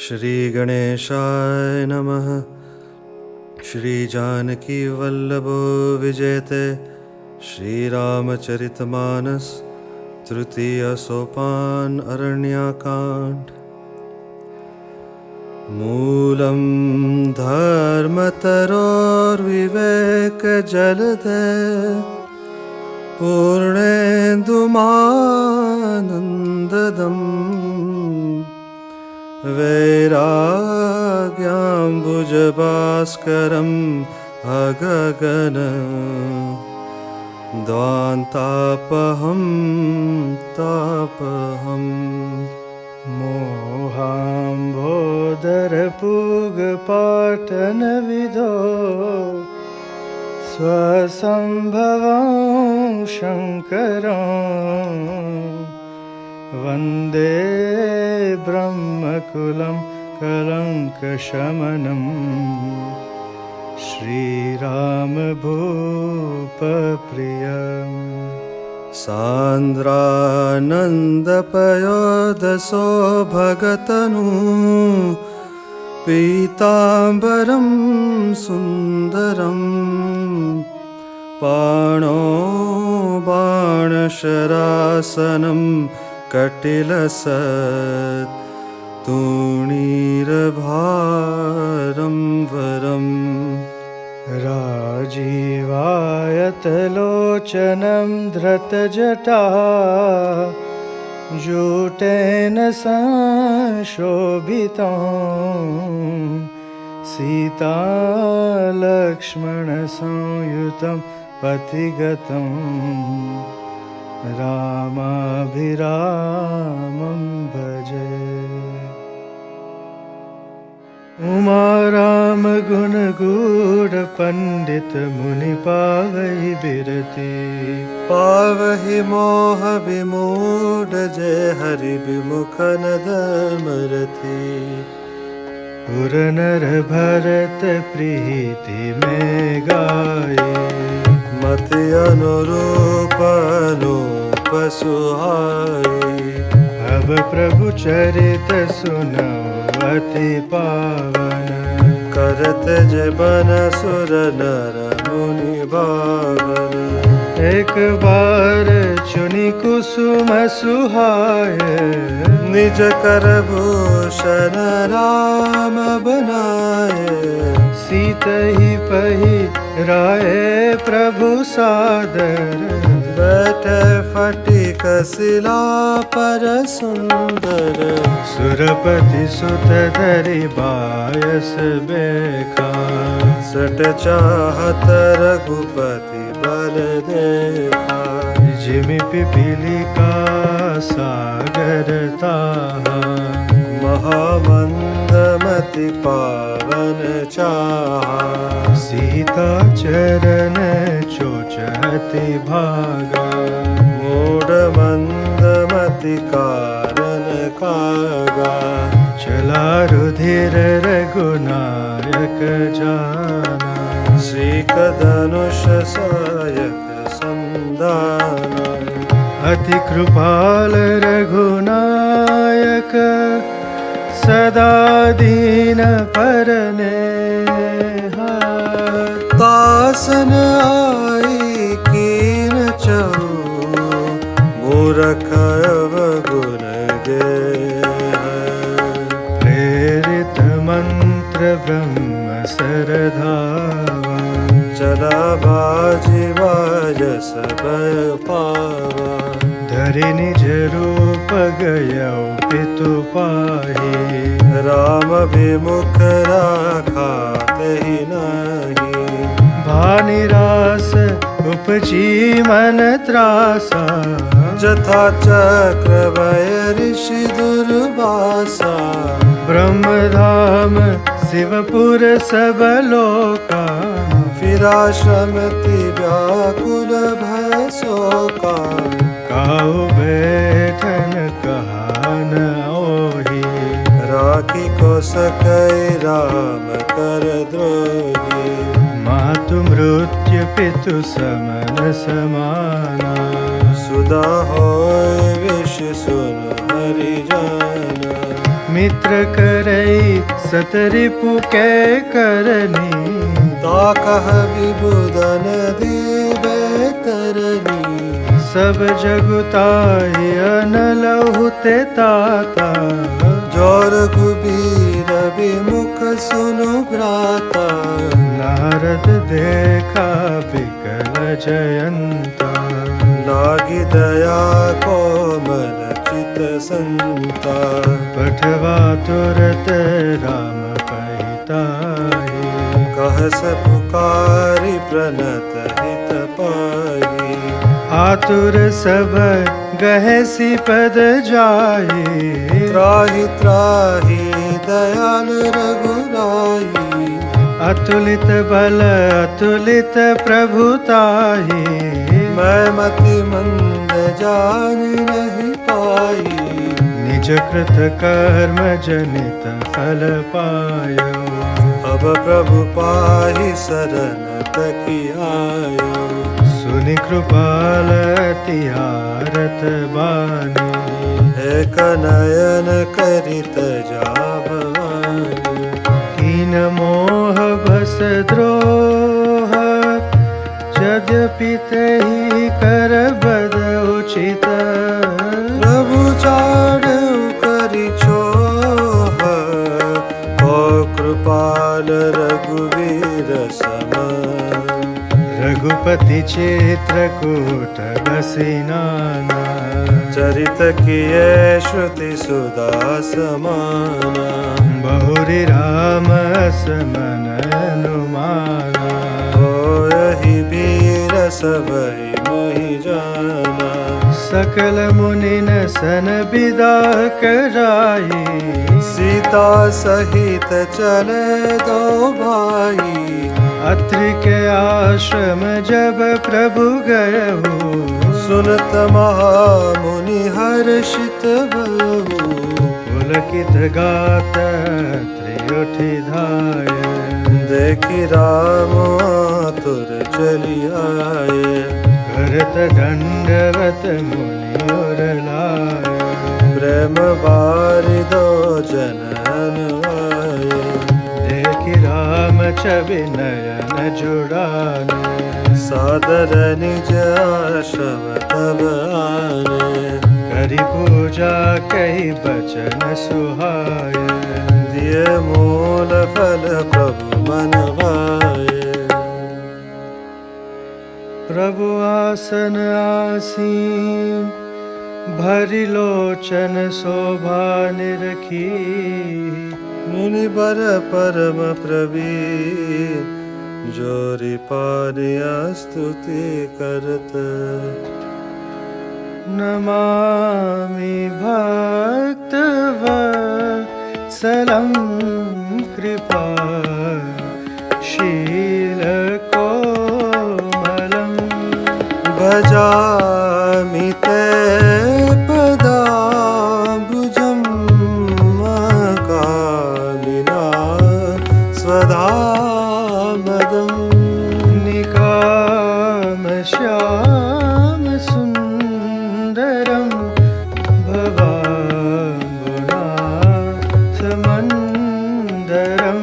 श्री गणेशाय नमः। श्री जानकी वल्लभो विजयते। श्री रामचरितमानस तृतीय सोपान अरण्याकांड। मूलं धर्मतरोर्विवेकजलधे पूर्णेन्दुमानन्ददम् वैराग्याम्बुजभास्करम् अगगन ध्वान्तापहं तापहम्। मोहाम्बोदरपूगपाटनविदो स्वसम्भवं शङ्करं वन्दे ब्रह्मकुलं कलङ्कशमनं श्रीरामभूपप्रियम्। सान्द्रानन्दपयोदसो भगतनु पीताम्बरं सुन्दरं पाणो बाणशरासनं कटिलसत् तूणीरभारं वरम्। राजीवायतलोचनं धृतजटा जूटेन संशोभितं सीतालक्ष्मणसंयुतं पथिगतं रामाभिरामं भजे। उमाराम गुण गूढ़ पंडित मुनि पावहि बिरति पावहि मोह विमूढ़ जय हरि विमुख नदमरति। पुर नर भरत प्रीति में गाये मति अनुरूप अनूप सुहाई। अब प्रभु चरित सुनो अति पावन करत जबन सुर नर मुनि भावन। एक बार चुनि कुसुम सुहाए निज कर भूषण राम बनाए। सीतहि पहि राय प्रभु सादर बैठे फटिक शिला पर सुंदर। सुरपति सुत धरि बायस बेखा सट चाहत रघुपति बल देखा। जिमि पिपीलिका सागर ताहा महामंदमति पावन चाहा। सीता चरण चोचहति भागा मूढ़ मंदमति कारण कागा। चला रुधिर रघुनायक जाना श्रीकधनुष सायक संधाना। अति कृपाल रघुनायक सदा दीन परने तासन आई कीन चहु मूरख अवगुण गे। प्रेरित मंत्र ब्रह्म सरधावा चला बाजी बाजस भय पावा। धरि निज रूप गयौ पितु पाहि राम विमुख राखा तहि नाही। भानिरास उपजी मन त्रासा जथा चक्र भय ऋषि दुर्वासा। ब्रह्मधाम शिवपुर सब लोका फिराश्रमति व्याकुल भय शोका। काहु बैठन कहा न ओहि राखी को सकई राम कर द्रोही। मातु मृत्यु पितु समन समाना सुधा होय विष सुन हरि जाना। मित्र करई सतरिपु के करनी ताकह विबुधन दीबे तरनी सब जगुताई अनलहुते ताता जोर कुबीर विमुख सुनु भ्राता नारद देखा बिकल जयंता लागी दया कोमल चित संता पठवा तुरत राम पहिताई कहस पुकारी प्रणत हित पाई आतुर सब गहे सिपद जाई त्राहि त्राहि दयाल रघुराई अतुलित बल अतुलित प्रभुताई मैं मति मंद जान नहीं पाई निज कृत कर्म जनित फल पायो अब प्रभु पाहि शरण तकी आयो सुनि कृपाल तिहारत बानी एक नयन करित जाभवानी कीन मोह बस द्रोह यद्यपि तेहि कर बद उचित प्रभु चाड़ करि छोह ओ कृपाल रघुवीर सम रघुपति चित्रकूट बसी नाना चरित किए श्रुति सुधा समाना बहुरी राम समन अनुमाना होयहि वीर सबहि मोहि जाना सकल मुनिन सन विदा कराई सीता सहित चले दो भाई अत्रि के आश्रम जब प्रभु गयहु सुनत महामुनि हर्षित बहु पुलकित गात त्रियुठी धाय देखि राम आतुर चली आए करत दंडवत मुनि और लाय प्रेम बारिदो जनन आए देखि राम छवि नयन जुड़ाने सादर निज आश्रम तब आने करि पूजा कही बचन सुहाय दिए मूल फल प्रभु मन भाए प्रभु आसन आसीन भरि लोचन शोभा निरखी मुनि बर परम प्रवीण जोरि पानिया स्तुति करत नमामि भक्त वत्सलं कृपा शील कोमलं भजामि ते पदाम्बुजं कामिना स्वधामदम् निकाम श्याम सुन्दरं भवाम्बुनाथ मन्दरं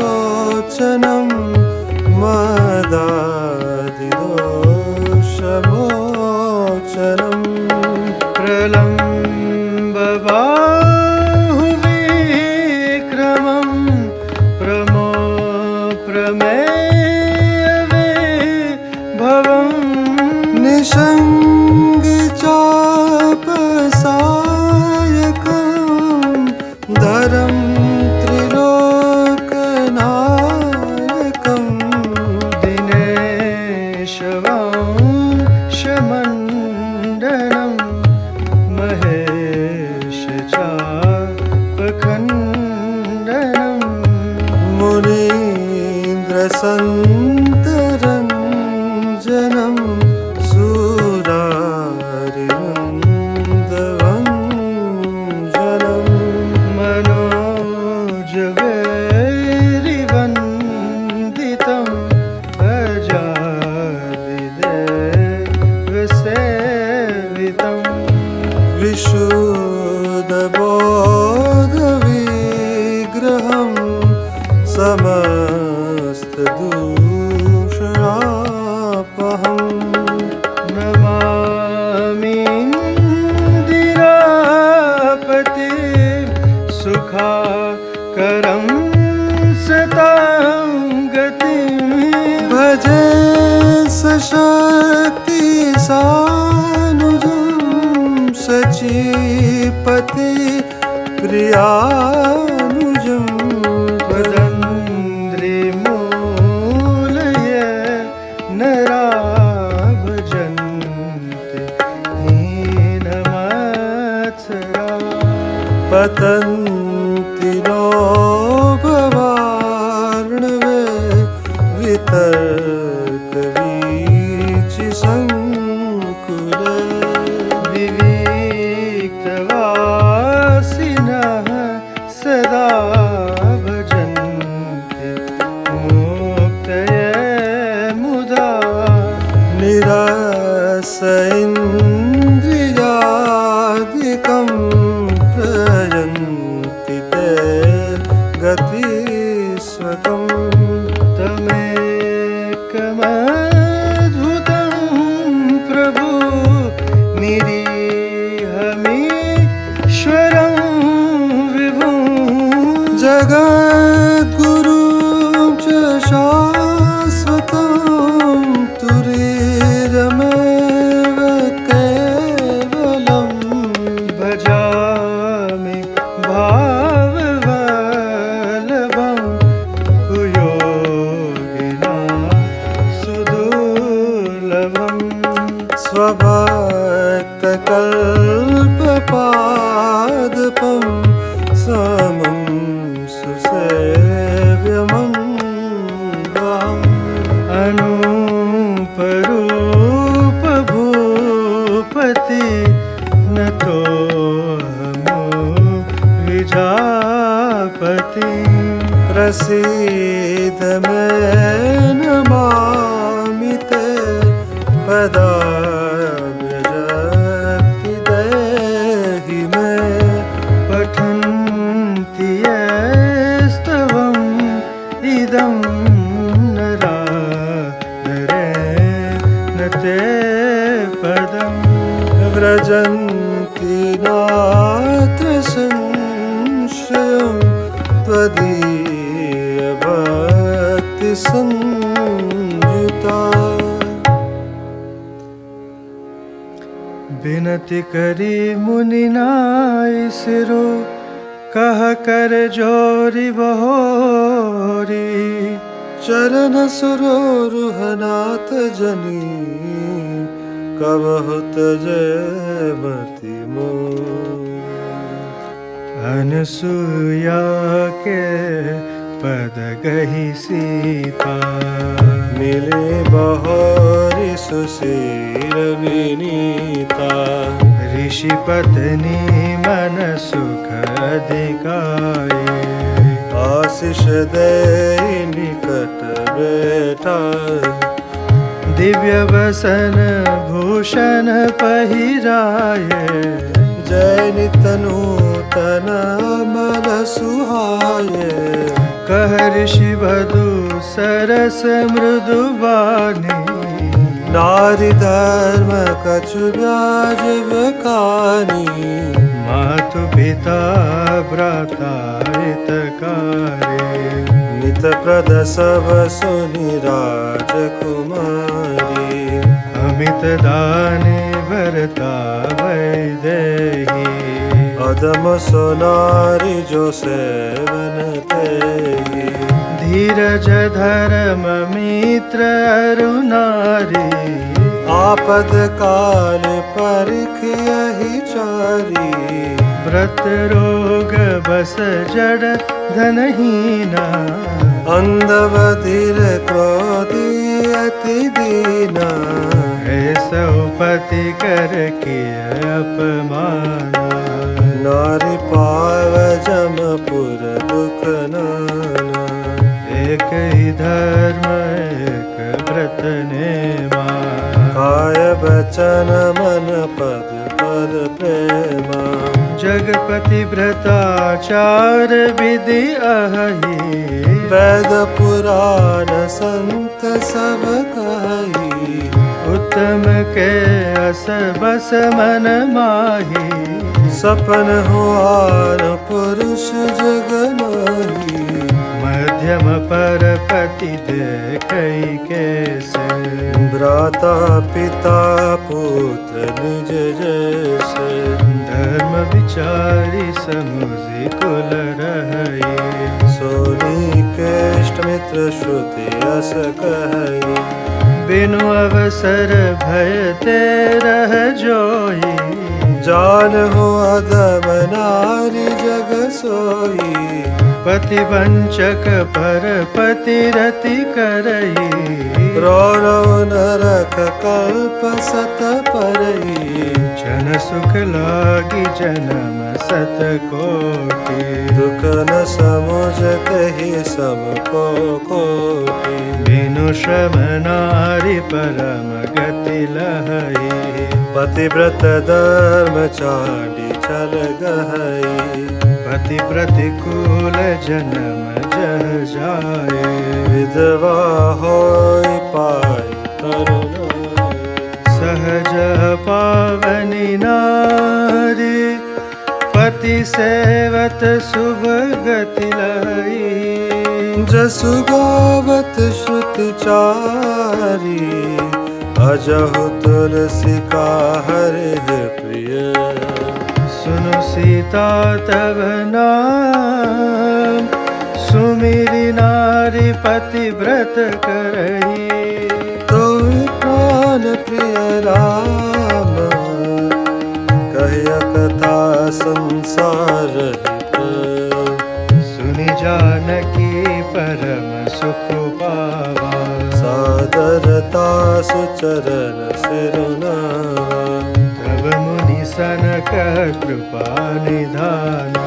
प्रफुल्लकञ्जलोचनं मदादिदोषमोचनं प्रलम्बबाहुविक्रमं प्रमेयवे भवं निषङ्गचापसायकं धरं त्रिलोकनायकं दिनेशवंशमण्डनं महेशचापखण्डनं मुनीन्द्रसन्तरञ्जनं सुरारिवन्दवञ्जनं मनोजवेरिवन्दितं अजादिदेवसेवितं पतन्ति नो भवार्णवे वितर्कवीचिसङ्कुले विविक्तवासिनः सदा भजन्ति मुक्तये मुदा निरसैन्द्रियादिकं प्रयन्ति ते गतिस्वकम् तमेकमद्भुतं प्रभु निरीहमीश्वरं विभुं जगद्गुरुं च शाश्वतं तुरीरमेव केवलम् भजामि भाववल्लभं कुयोगिना सुदुर्लभम् स्वभक्तकल्पपादपं समं सुसेव्यमङ्गम् अनूपरूपभूपति नतोऽहमो विजापति प्रसीद मे नमामि ते पदाब्जति देहि मे पठन्ति यस्तवम् इदं नराधरे न ते पदम् व्रजन्ति नात्र संशयं त्वदीयभक्तिसंयुता बिनती करी मुनिनाय सिरो कह कर जोरी बहोरी चरण सरोरुहनाथ जनी कबहुत जयमति मोर अनसुया के पद गही सीता मिले बहोरी सुशील विनीता ऋषि पत्नी मन सुख अधिकाये आशीष दे निकट बैठा दिव्य वसन भूषण पहिराये जय नित नूतन मल सुहाये कह ऋषि वधु सरस मृदु वाणी नारी धर्म कछु ब्याज बकानी मातु पिता भ्राता हितकारी नित प्रद सब सुनि राजकुमारी अमित दाने भरता वैदेही अदम सोनारी जो सेवन तेहि धीरज धर्म मित्र अरुणारी आपद काल परिखयहि चारी व्रत रोग बस जड़ धनहीना अंध बधिर क्रोधी अति दीना ऐसो पति कर किय अपमाना नारी पाव जमपुर दुख नाना एक ही धर्म एक व्रत नेमा काय बचन मन पद पद प्रेमा जगपति व्रताचार विधि अहि वेद पुराण संत सब कही उत्तम के अस बस मन माही सपन हुआर पुरुष जग नाही मध्यम पर पति देखई कैसे भ्राता पिता पुत्र निज जैसे धर्म विचारी समुझि कुल रही सोनी केष्ट मित्र श्रुति अस कही बिनु अवसर भय ते रह जोई जान हो अधम नारी जग सोई, पति वंचक पर पति रति करई, रो रो नरक कल्प सत परई, जन सुख लागी जन्म सत कोटि, दुख न समुझते ही सम को कोटि, बिनु श्रम नारी परम गति लहई, पतिव्रत धर्म चांडी चल गहई, पति प्रतिकूल जन्म जह जाए, विधवा होई पाई तरुणाई, सहज पावनी नारी, पति सेवत शुभ गति लई, जसु गावत श्रुति चारी, अजहु तुलसी का हरिह प्रिय, सुनु सीता तव नाम, सुमिरि नारी पति व्रत करई, तो प्राण प्रिय राम, कहिय कथा संसार हित, सुनि जानकी परम सुख पावा, सादरता सुचरण सिरुनावा, तब मुनि सनक कृपा निधाना,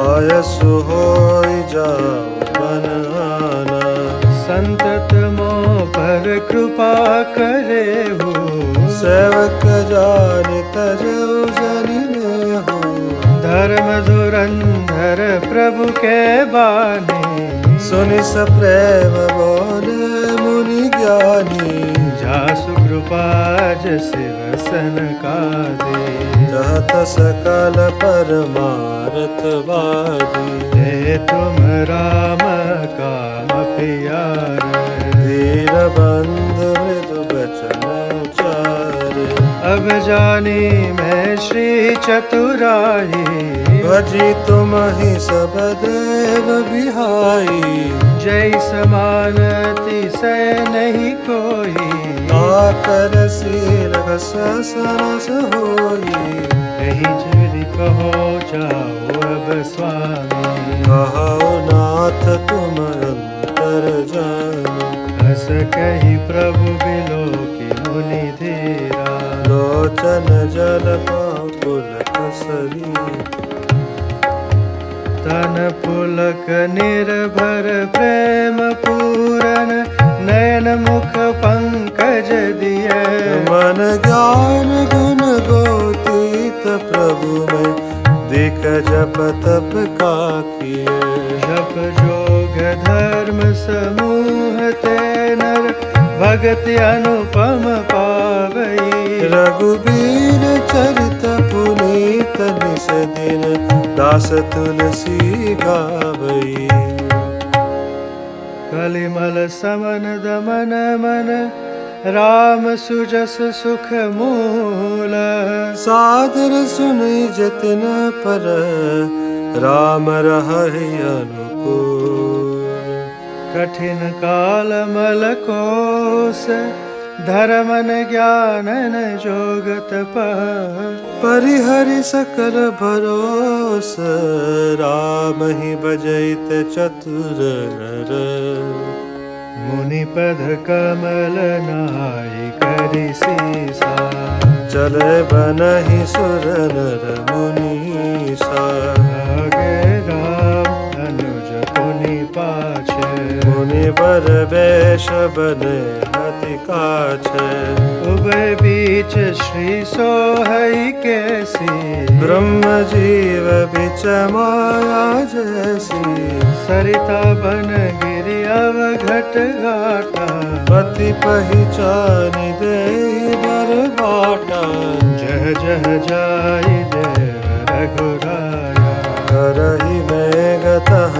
आयसु होई जाओ बन आना, संतत मोह पर कृपा करे हो, सेवक जानि तजौ जनि नेहु, धर्म धुरंधर प्रभु के बानी, सुनि सप्रेम बोले मुनि ज्ञानी, जासु कृपा शिव सनकादि, जहत सकल परमारथ वादी, हे तुम राम काम प्यारे, दीन बंधु मृदु बचन उचारे, अब जानी मैं श्री चतुराई, भजी तुम ही सब देव बिहाई, जय समानति से नहीं कोई, आकर सील सरस होई, कही चली कहो जाओ अब स्वामी, कहो नाथ तुम अंतर जानो, हस कही प्रभु बिलो की मुनि धीरा, लोचन जल पुलक सरी, तन पुलक निर्भर प्रेम पूरन, नयन मुख पंकज दिय, मन ज्ञान गुण गोतीत प्रभु में, दिख जप तप का किए, जप जोग धर्म समूह ते नर, भगति अनुपम पावई, रघुबीर चरित पुनीत निस दिन, दास तुलसी गावई, कलिमल समन दमन मन, राम सुजस सुख मूल, सादर सुनि जतिन पर, राम रहहि अनुकूल, कठिन काल मल कोस, धर्मन ज्ञानन जोगत परिहरि सकल भरोस, राम ही बजैत चतुर नर, मुनि पद कमल नाई करि सीसा, चले बनहि सुर नर मुनीसा, आगे राम अनुज पुनि पाछे, मुनि बर वेश बने अति काछे, उभय बीच श्री सोहई केसी, ब्रह्म जीव बिच माया जैसी, सरिता बन गिरि अवघट घाटा, पति पहिचानि देहि बर बाटा, जह जह जाई देव रघुराया, करहि मेघ तह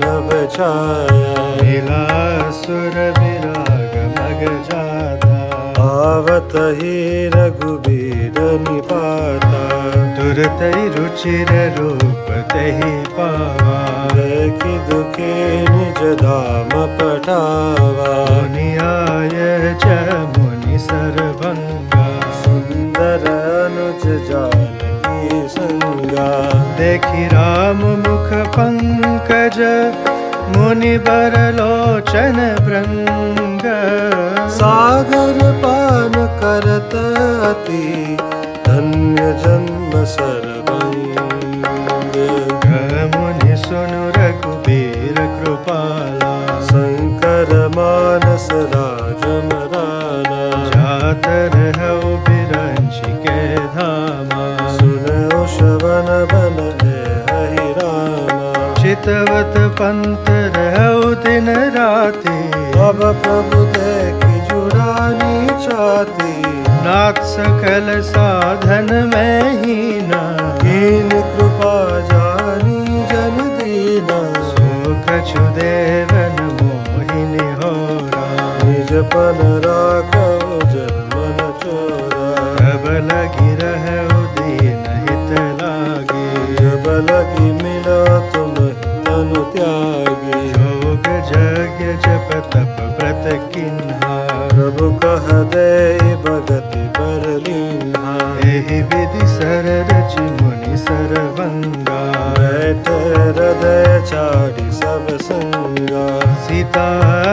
नभ छाया, मिला सुर विराग मग जाता, आवत ही रघुबीर निपाता, तुरत रुचिर रूप तहि पावा, देखि दुखी निज धाम पठावा, मुनि आय च मुनि सरभंगा, सुंदर अनुज जान देखि राम मुख पंकज मुनि बर लोचन भृंग सागर पान करत अति धन्य जन्म सर्वंग मुनि सुनु रघुबीर कृपाला शंकर मानस राज मराना जातर हऊ बिरंच के धामा सुनो श्रवण बन हरि रामा चितवत पंत रहु दिन राति अब प्रभु देखि जुड़ानी चाहती नाथ सकल साधन में हीना कीन कृपा जानी जन दीना सो कछु देवन मोहिनी होरा निज पन राखो जन्म न चोरा तब लगी रहु दीन हित लागे जब लगी मिला तुम तनु त्यागी योग यज्ञ जप तप व्रत किन्हा प्रभु कह दे भगति पर लीन्हा एहि विधि सर रचि मुनि सरवंगा बैठे हृदय चारि सब संगा सीता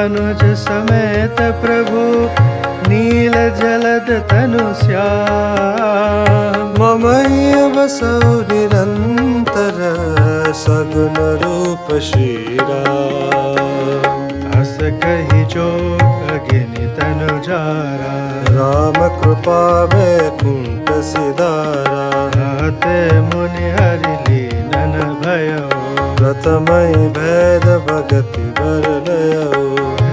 अनुज समेत प्रभु नील जलद तनु श्याम ममैय बसौ निरंतर सगुन रूप श्री राम हस कहि जोग अगिनि तनु जारा राम कृपा बैकुंठ सिधारा हाते मुनि हरि लीनन भयो प्रथमहि भेद भगति बर लयो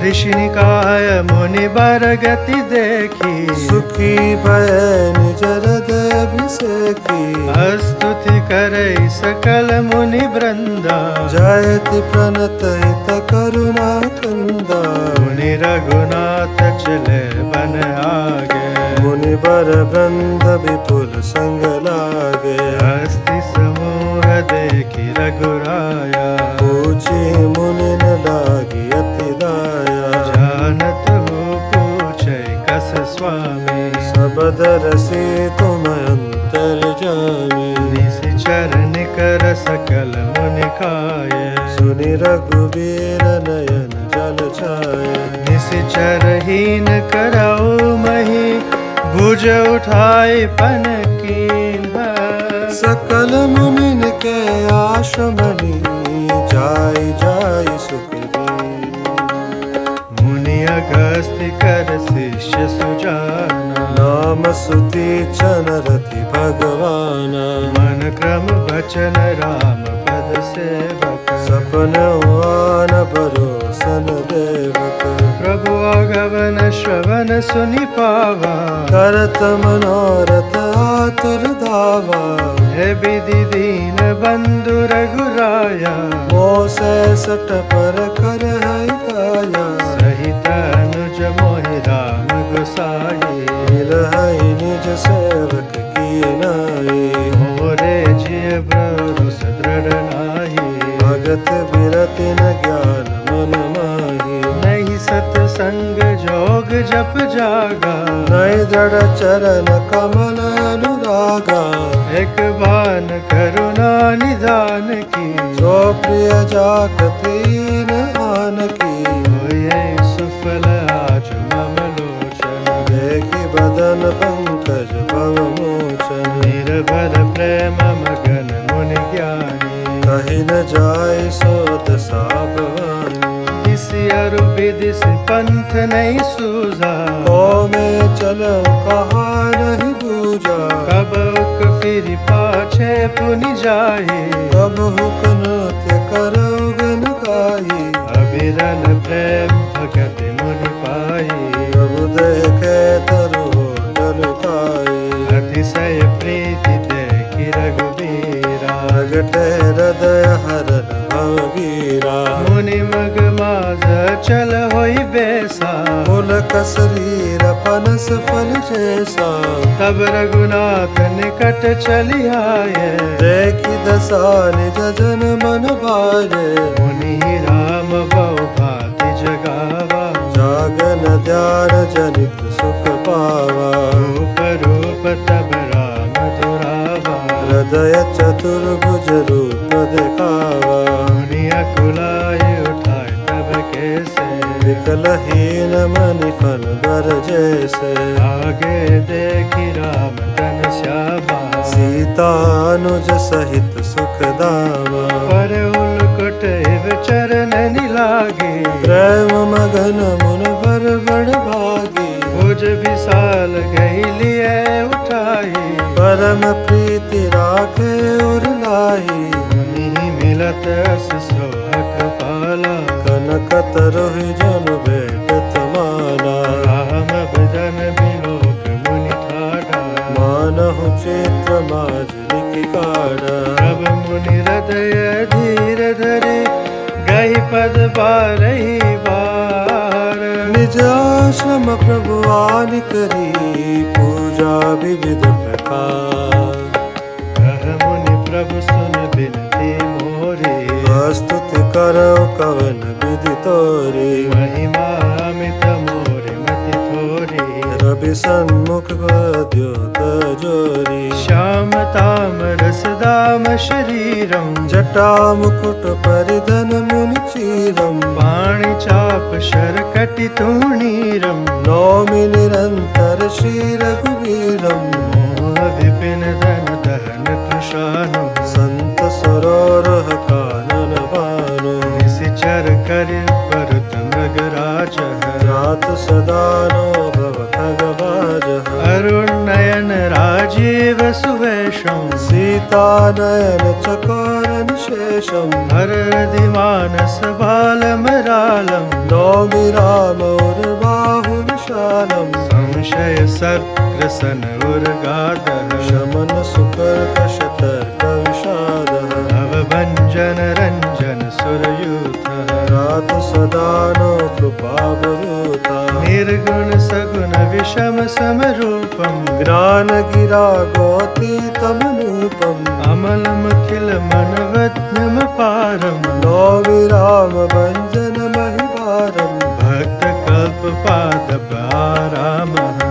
ऋषि निकाय मुनि बर गति देखी सुखी भय निज हृदय अभिषेकी स्तुति करई सकल मुनि वृंदा जयति प्रणत हित करुणा कंदा मुनि रघुनाथ चले बन आगे मुनि बर वृंद विपुल संग लागे हस्ति समूह देखि रघुराया पूछी मुनि न लागी अति दाया जानत हो पूछे कस स्वामी सबद रसी तुम अंतर जामी निश्चर निकर सकल मुनि खाए सुनि रघुबीर नयन जल छाय निश्चर हीन करऊ मही भुज उठाए पन कीन्हा सकल मुनिन के आश्रमनि जाय जाय सुख दी मुनि अगस्त्य कर शिष्य सुजाना नाम सुति चन रति भगवाना मन क्रम वचन राम पद सेवक सपन आन भरोसन देवक प्रभु आगमन श्रवण सुनि पावा करत मनोरथ आतुर धावा हे विधि दीन बंधु रघुराया मोसे सट पर कर है काया सहित अनुज मोहि राम गोसाई मिलहि निज सेवक की नाई मोरे जिय भरोस दृढ़ नाही भगत बिरति न ज्ञान मन माही नहीं सतसंग जोग जप जागा नय दृढ़ चरण कमल अनुरागा एक बान करुणा निधान की सो प्रिय जाक तीन आन की होए सुफल आज मम लोचन देखि बदन पंकज भव मोचन निर्भर प्रेम मगन मुनि ज्ञानी कहि न जाय सो दशा भवानी किसी अरु विधि से पंथ नहीं सूझा ओ में चलो कहा नहीं बूझा कब उक फिर पाछे पुनि जाए कब हुक नृत्य करो गन गाई अविरल प्रेम भगत मुनि पाई प्रभु देखे तरु जल खाई अतिशय प्रीति देखि रघुबीरा प्रगटे हृदय हरन भवगीरा मुनि मग माज चल होई बेसा पुलक शरीर पनस फल जैसा तब रघुनाथ निकट चली आए देखि दशा निज जन मन भारे मुनि राम बहु भाति जगावा जागन ध्यान जनित सुख पावा रूप रूप तब राम दुरावा हृदय चतुर्भुज रूप दिखावा। मुनि अकुलाए उठाए तब कैसे, विकलहीन मनि फल बर जैसे। आगे देखी राम तन श्यामा, सीता अनुज सहित सुखदामा। पर उलकुट इव चरण लागे, प्रेम मगन मुन बर बड़ भागी। भुज विशाल गई लिए उठाई, परम प्रीति राखे उर लाही। मुनि मिलत अस सोहक पाला, कनक तरुहि जनु भेटत माला। राम बदन बिलोक मुनि ठाडा, मानहु चित्र माजलिक काढ़ा। तब मुनि हृदय धीर धरे, गही पद बारही बार। निज आश्रम प्रभु आनि करी, पूजा विविध प्रकार। कह मुनि प्रभु सुन बिनती मोरे, स्तुति करो कवन विधि तोरी। महिमा अमित मोरे मति थोरी। रवि सन्मुख द्योत जोरी। श्याम ताम रस दाम शरीरम, जटा मुकुट परिधन मुनि चीरम। पाणि चाप शर कटि तूणीरम, नौमि निरंतर श्री रघुवीरम। मोह विपिन धन दहन कृशानु, संत सरोरह कानन भानु। निशिचर कर बरुत मृग राज, रात सदा नो भव खगबाज। अरुण नयन राजीव सुवेशम, सीता नयन चकोरन शेषम। हरदि मानस बालम रालम, नौमि राम उर बाहु विशालम। संशय सग्रसन उर्गादः, शमन सुकर्कश तर्क विषादः। भवभञ्जन रञ्जन सुरयूथः, रात सदा नो कृपावरूता। निर्गुण सगुण विषम समरूपम, ज्ञान गिरा गोतीतमनूपम। अमलम किल मनवध्यम पारम, नौमि राम भंजन महिभारम। भक्त कल्प पादप आरामः,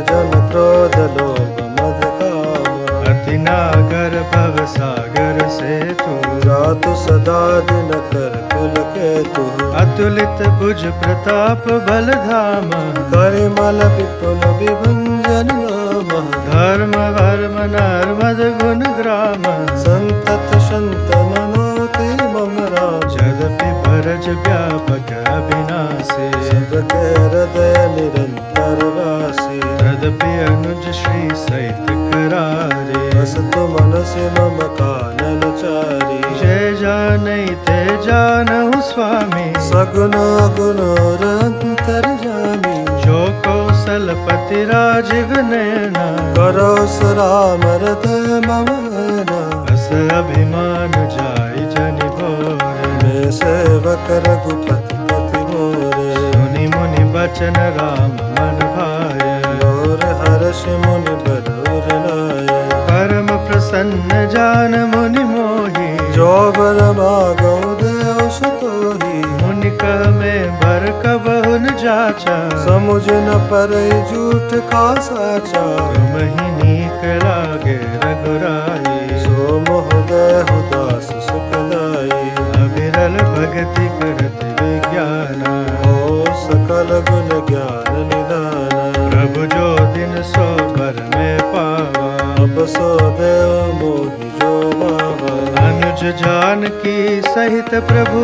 जन क्रोध लोभ मद काम। अति नागर भव सागर सेतु, जातु सदा दिन कर कुल केतु। अतुलित भुज प्रताप बल धाम, करिमल विपुल विभंजन नाम। धर्म वर्म नर्मद गुण ग्राम, संतत संतन नोति मम राम। जदपि भरज व्यापक अविनाशी, सबके हृदय निरंतर वासी। तदपि अनुज श्री सहित करारे, बस तुम मनसि मम कानन चारी। जय जानई ते जानहु स्वामी, सगुण गुण अंतर जामी। जो कौशलपति राजीव नयना, करो राम हृदय मम नैना। अस अभिमान जाय जनि भोर, मैं सेवक रघुपति पति मोरे। सुनि मुनि बचन राम मन भाय, और हर्ष मुनि बरौर लाय। परम प्रसन्न जान मुनि मोहि, जो बर मागो देव सुतोहि। मुनि कह में बर कबहु न जाचा, समुझ न परई झूठ का साचा। तुम ही नीक लागे रघुराई, सो मोह देहु दास सुखदाई। अविरल भगति करत विज्ञाना, ओ सकल गुण ज्ञान निधाना। प्रभु जो दिन सो बर में पावा, अब सो देव मोहि जो बाबा। अनुज जानकी सहित प्रभु,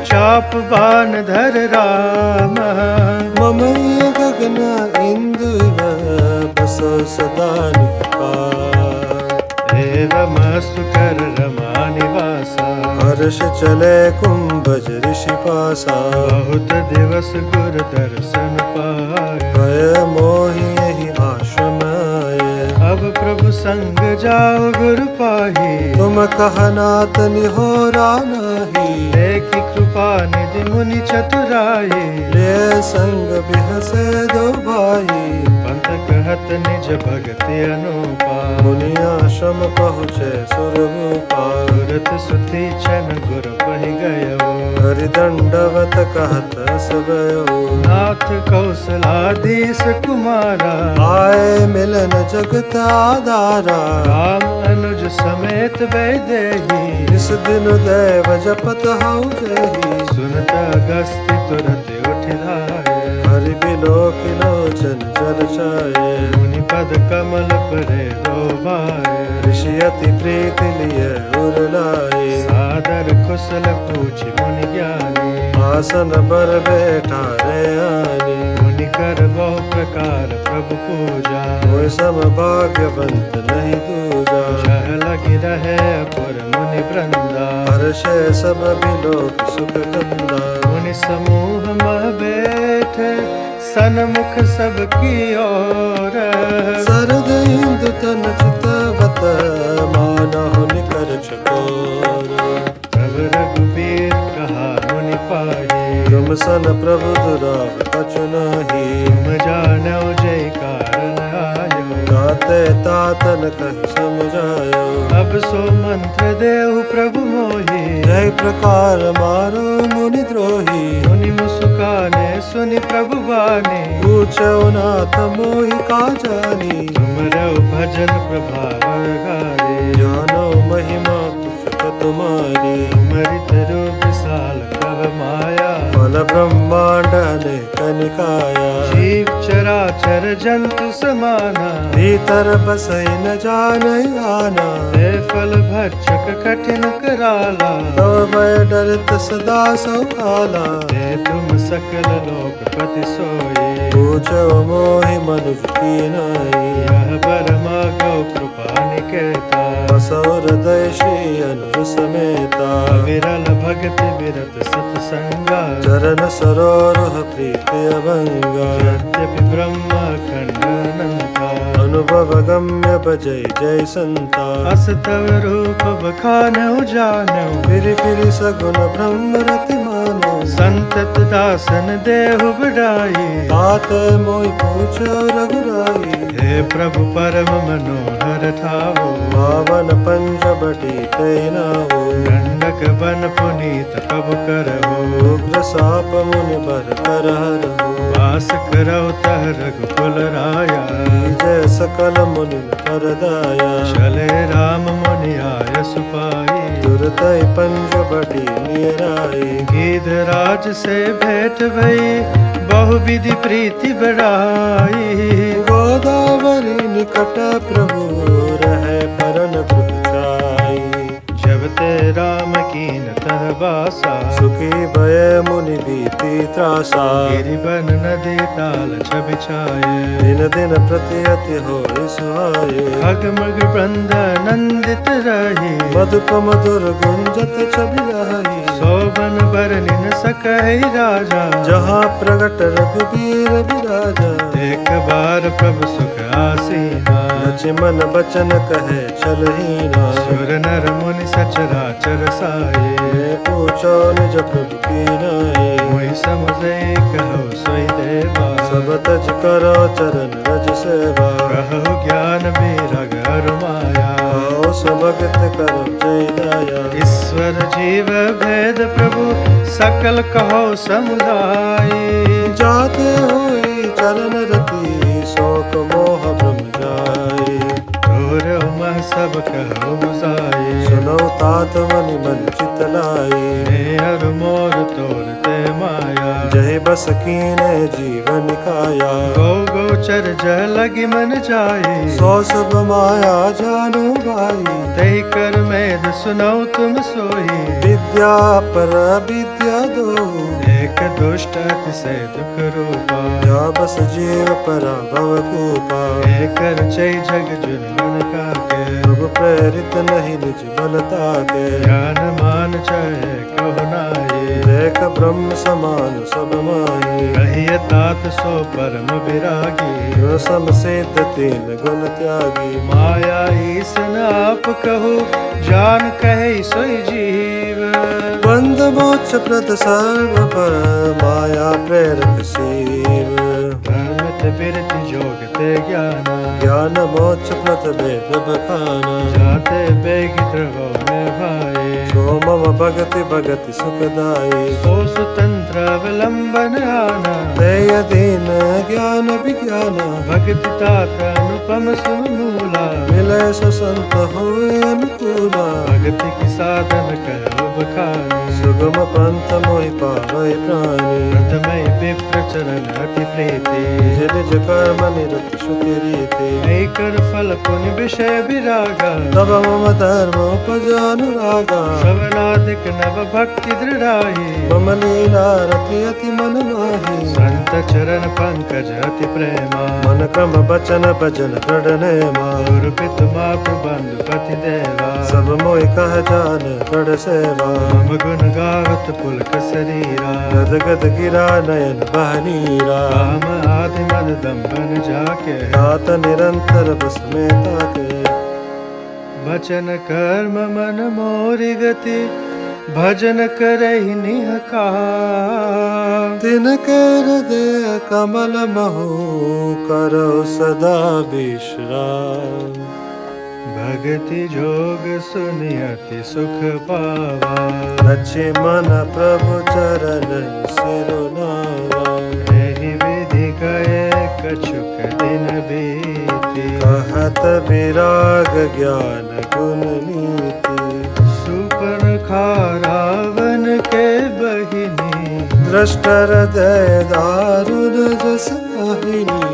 चाप बान धर राम। मम ये गगन इंदु बसो सदा निकार। एवमस्तु कर रमा निवासा, हर्ष चले कुंभज ऋषि पासा। बहुत दिवस गुर दर्शन पाए, भय मोहि यही आश्रम आए। अब प्रभु संग जाओ गुरु पाही, तुम कहनात निहोरा नाही। देखी कृपा निधि मुनि चतुराई, ले संग बिहसे दो भाई। पंथ कहत निज भगति अनुपा, मुनि आश्रम पहुँचे सुरभूपा। तुरत सुथी चन गुर पहि गयो, हरि दंडवत कहत सबयो। नाथ कौशलाधीश कुमारा, आए मिल मिलन जगत आधारा। राम अनुज समेत वैदेही इस दिन देव जपत हौ जेहि। सुनत अगस्त्य तुरत उठिलाए हरि बिलोकि लोचन जल छाये। मुनि पद कमल परे रोभाए ऋषि अति प्रीति लिय उर लाए। सादर कुशल पूछि मुनि ज्ञानी आसन बर बैठा रे आनी। मुनि कर बहु प्रकार प्रभु पूजा कोई सम भाग्यवंत नहीं दूजा। शह लगी रहे पुर मुनि वृंदा हर्ष सब बिलोक सुख कंदा। मुनि समूह में बैठे सन्मुख सबकी ओर सरद इंदु तन चितवत मानहु निकर चकोर। तब रघुबीर कहा मुनि पाही तुम सन प्रभु दुराव कछु नाही। तुम जानौ जय कारण आयो गाते तातन कहि समझायो। अब सो मंत्र देहु प्रभु मोहि जय प्रकार मारो मुनि द्रोही। मुनि मुस्काने सुनि प्रभु वाणी पूछो नाथ मोहि का जानी। तुमरौ भजन प्रभाव गारे जानो महिमा पुष्प तुम्हारी। तुमरित रूप विशाल कव माया फल ब्रह्मांड अनेक निकाया। जीव चराचर जंतु समाना भीतर बसई न जाने आना। ते फल भक्षक कठिन कराला तो भय डरत सदा सौकाला। ते तुम सकल लोकपति सोई पूछो मोहि मनुज की नाई। यह बर मागो कृपा निकेता बसो हृदय श्री अनुज समेता। विरल भगति विरत सत्संगा चरण सरोरुह प्रीति अभंगा। यद्यपि ब्रह्म खंड अनंता अनुभव गम्य बजय जय संता। अस तव रूप बखानौ जानौ फिर सगुन ब्रह्म रति मानो। संतत दासन देहु बढ़ाई तात मोहि पूछो रघुराई। हे प्रभु परम मनोहर ठाओ पावन पंच बटी तैनाहो। दंडक बन पुनीत कब करहो उग्र साप मुनि बर कर हरहु। वास करौ तह रघुकुल राया जय सकल मुनि कर दाया। चले राम मुनि आय सुपाई तुरतै पंच बटी नियराई। गिध राज से भेंट भई बहु विधि प्रीति बढ़ाई गोदावरी निकट प्रभु रहे परन प्रभुचाई। जब ते राम कीन तह बासा सुखी भय मुनि बीती त्रासा। गिरिवन नदी ताल छवि छाये दिन दिन प्रति अति हो सुहाये। खगमग वृंद नंदित रही मधुप मधुर गुंजत छवि लहरी। शोभन बरनिन सकहि राजा जहाँ प्रगट रघुबीर बिराजा। एक बार प्रभु सुख आसीना लक्ष्मण बचन कहे छलहीना। सुर नर मुनि सचराचर साये मैं पूछो निज प्रभु की नाई। मोहि समुझे कहो सोई देवा सब तज करो चरण रज सेवा। कहो ज्ञान विरग अरु माया आओ समगत करो जय दया। ईश्वर जीव भेद प्रभु सकल कहो समुदाय जाते होई चरण रति शोक मोह भ्रम जाई। तोर मह सब कहो बुझाई सुनो तात मनि मन चित लाई। हे अरु मोर तोर ते माया जय बस कीने जीवन काया। गो गोचर जह लगी मन जाए सो सब माया जानो भाई। तही कर मेद सुनो तुम सोई विद्या पर विद्या दो। एक दुष्ट अतिशय दुख रूपा या बस जीव परा भव कूपा। एक रचै जग जुन मन काके प्रभु प्रेरित नहीं निज बलता के। ज्ञान मान चाहे कहो नाई देख ब्रह्म समान सब माही। कहिए तात सो परम विरागी गुण सम सिद्ध तीन गुण त्यागी। माया ईसन आप कहो जान कहे सोई जीव बंद मोक्ष प्रद सर्व पर माया प्रेरक शिव। धर्मत बिरति जोग ते ज्ञान ज्ञान मोक्ष प्रद वेद बखाना। जाते बेग द्रवो में भाई सो मम भगति भगति सुखदाई। सो सुतंत्र शास्त्र अवलंबन आना, तेय दीन ज्ञान विज्ञान, भक्ति तात अनुपम सुमूला, मिलय सो संत होय अनुकूला। भक्ति की साधन कहो बखानी, सुगम पंथ मोहि पावै प्राणी। प्रथमय विप्र चरण अति प्रीति, निज निज कर्म निरत श्रुति रीति। नहीं कर फल पुण्य विषय विरागा, तब मम धर्म उपज अनुरागा। श्रवणादिक नव भक्ति दृढ़ाई, मम लीला रति अति मन माही। संत चरण पंकज अति प्रेमा, मन क्रम बचन भजन दृढ़ नेमा। गुरु पितु मातु बंधु पति देवा, सब मोहि कह जान दृढ़ सेवा। मम गुण गावत पुलक शरीरा, गद गद गिरा नयन बहनीरा। काम आदि मद दम्बन जाके, तात निरंतर बस में ताके। वचन कर्म मन मोरि गति, भजन करहि निहकार। तिनके हृदय कमल महु करो सदा विश्राम। भगति जोग सुनि अति सुख पावा, अच्छे मन प्रभु चरण सिरुनावा। एहि विधि गए कछुक दिन बीती, कहत विराग ज्ञान गुण नीति। सूर्पनखा रावण के बहिनी, दृष्ट हृदय दारुण जस मोहिनी।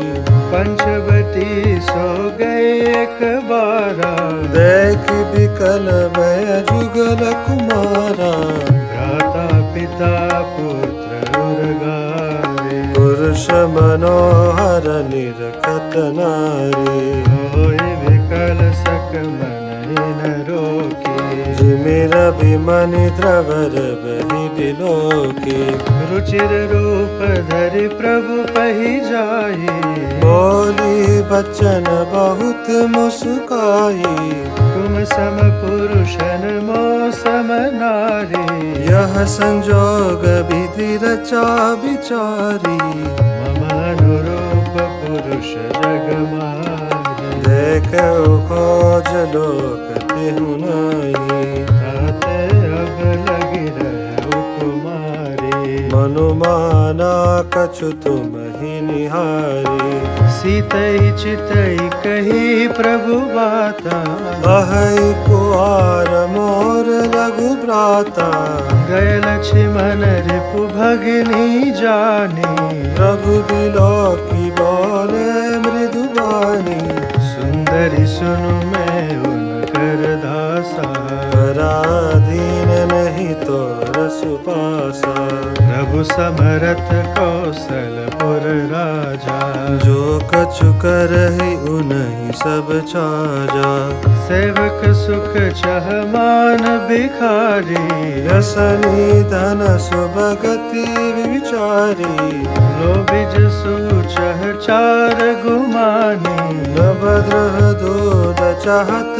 पंचवटी सो गए एक बारा, देख विकल भय जुगल कुमारा। भ्राता पिता पुत्र उर्गारे, पुरुष मनोहर निरखत नारी। होय विकल सक मन न रोकी, जिमिर अभिमनि द्रवर बहि बिलोकी। रुचिर रूप धरि प्रभु पहि जाई, बोली बचन बहुत मुस्काई। तुम सम पुरुषन मो सम नारी, यह संजोग विधि रचा विचारी। मम अनुरूप पुरुष जग माही, देखो खोज लोक तिहु नाई। ताते अब लगी रहु कुमारी, मनुमाना कछु तुम ही निहारी। सीतई चितई कही प्रभु बाता, अहै कुआर मोर लघु भ्राता। गए लक्ष्मण रिपु भगिनी जानी, प्रभु बिलोकी बोले मृदु वाणी। सुंदरी सुनु मैं उनकर दासा, पराधीन नहीं तोर सुपासा। प्रभु समरथ कौशलपुर राजा, जो कछु करहि उनहि सब छाजा। सेवक सुख चह मान भिखारी, व्यसनी धन सुभगति विचारी। लोभिज सूचह चार गुमानी, नभद्र दूध चाहत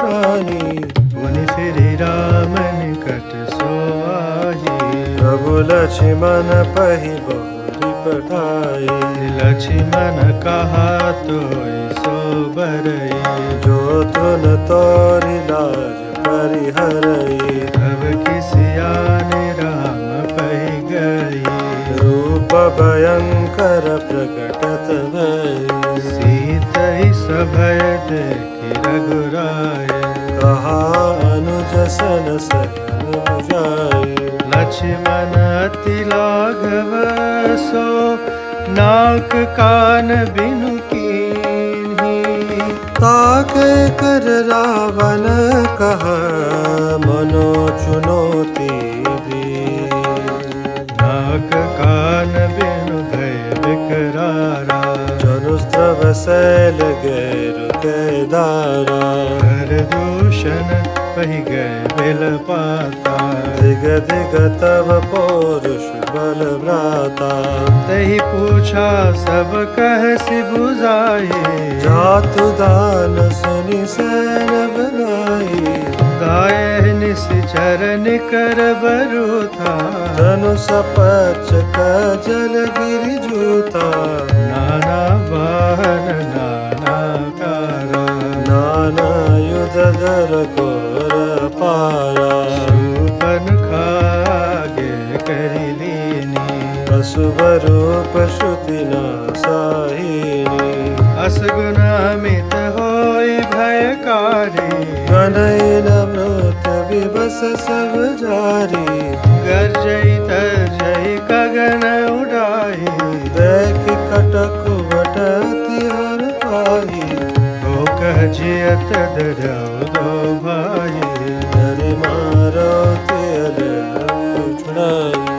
प्राणी। पुनि फिरि राम निकट सो आई, प्रभु लक्ष्मण पहि बहुरी पठाई। लक्ष्मण कहा तोय सो बरई, जो तृण तोरि लाज परिहरई। अब किसियाने राम पहि गई, रूप भयंकर प्रकटत भई। सीतई सभय देखि रघुराय, कहा अनुज सन सहन बुझाई। लक्ष्मण अति लाघव सो, नाक कान बिनु कीन्ही। ताके कर रावण कहा मनो चुनौती दी। नाक कान बिनु भय विकरारा, जनुस्त्रव शैल गैर के दारा। कर दूषण पहि गए बिल पाता, दिग दिग तव पौरुष बल भ्राता। तहि पूछा सब कहसि बुझाई, जातु दान सुनि सैन बनाई। गाये निश्चर निकर बरुथा, धनु सपच जल गिरि जूता। नाना वाहन नाना कारा, नाना युध धर घोर पारा। सूपन खागे करि लीन, श्रुति नासाहिनी असगुण अमित होई भयकारी गणैन मृत विवश सब जारी गर्जई तर्जई गगन उड़ाई देख कटक बटति हर पाही हो कह जियत दरौ दो भाई हरि मारो तेल छुड़ाई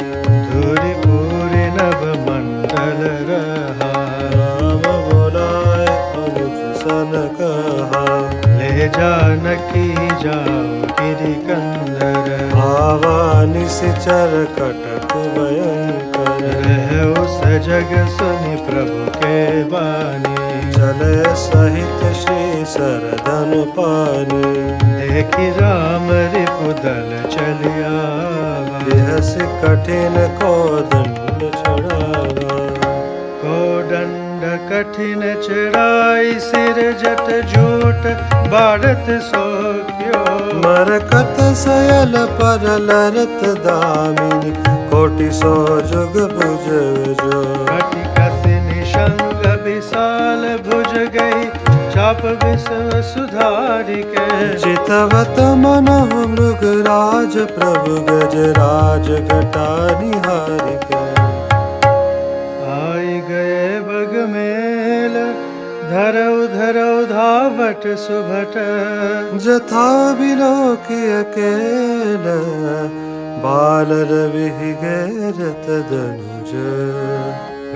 धूरी पूरी नभ मंडल रहा राम बोलाए अनुज सन कहा ले जानकी जाओ गिरि कंदर आवा निश्चर कटक भयंकर रहु सजग सुनि प्रभु के बानी चले सहित श्री सरधन पानी देखि राम रिपुदल चलियावा बेहस कठिन को दंड छड़ावा को दंड कठिन चढ़ाई सिर जट झूठ भारत सो क्यों मरकत सयल पर लरत दामिनी कोटि सौ जुग भुज जो कटि कसी निशंग विशाल भुज गई चाप विश्व सुधारि के चितवत मनहु मृगराज प्रभु गजराज घटा निहारि के आई गए बगमेल धरौ धरौ धावट सुभट जथा बिलोकी अकेल बाल रवि गैरत धनुज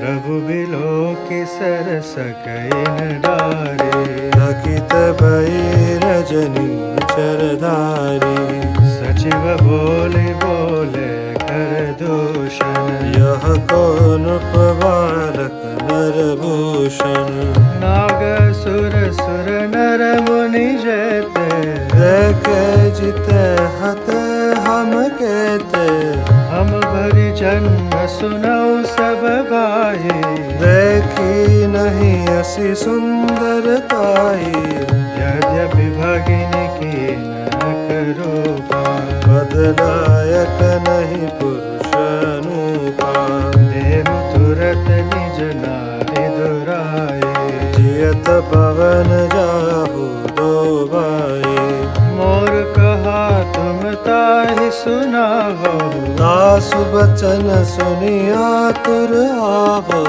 प्रभु बिलो की सरस कैन डारे थकित भई रजनी चरधारी सचिव बोले बोले कर दूषण यह कौन बालक नरभूषण नाग सुर सुर नर मुनि जयते देखे जिते हते हम कहते हम भरि जन्म सुनौ सब भाई देखी नहीं ऐसी सुंदरताई यद्यपि भगिनी की न रूपा बदलायक नहीं पुरुष अनुपा देहु तुरत निज नारि दुराए जियत पवन जाहु दो भाई मोर कहा तुम ताहि सुनावो दासु बचन सुनिया तुर आवो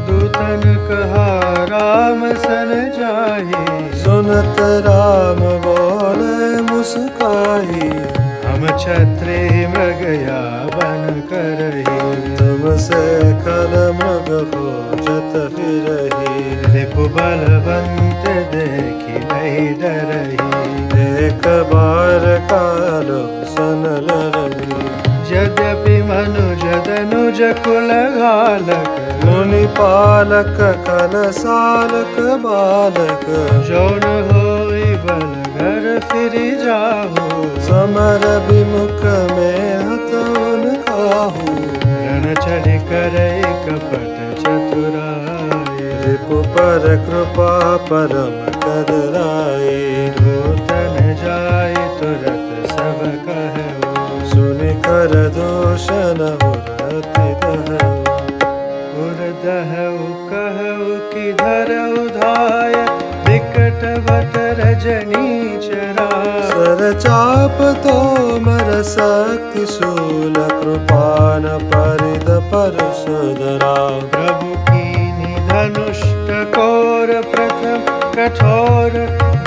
दूतन कहा राम सन जाहि सुनत राम बोले मुस्काई हम क्षत्रिय मृग यावन करही तुमसे खल मृग खोजत फिरही रिपु बलवंत देखि नहीं डरही एक बार कालो सन लरही यद्यपि मनुज धनुज कुल घालक मुनि पालक कल सालक बालक जौन होई बल घर फिरि जाहु समर विमुख में हतौन काहू रण चढ़ि करे कपट चतुराई रिपु पर कृपा परम कदराई दूतन जाय तुरत सब कहु सुनि कर दूषण उरति दहु उर्दहु कहु कि धरउ धाय विकट भट रजनी चरा सर चाप तोमर शक्ति शूल कृपान परिद परशुधरा प्रभु कीनि धनुष्ट कोर प्रथम कठोर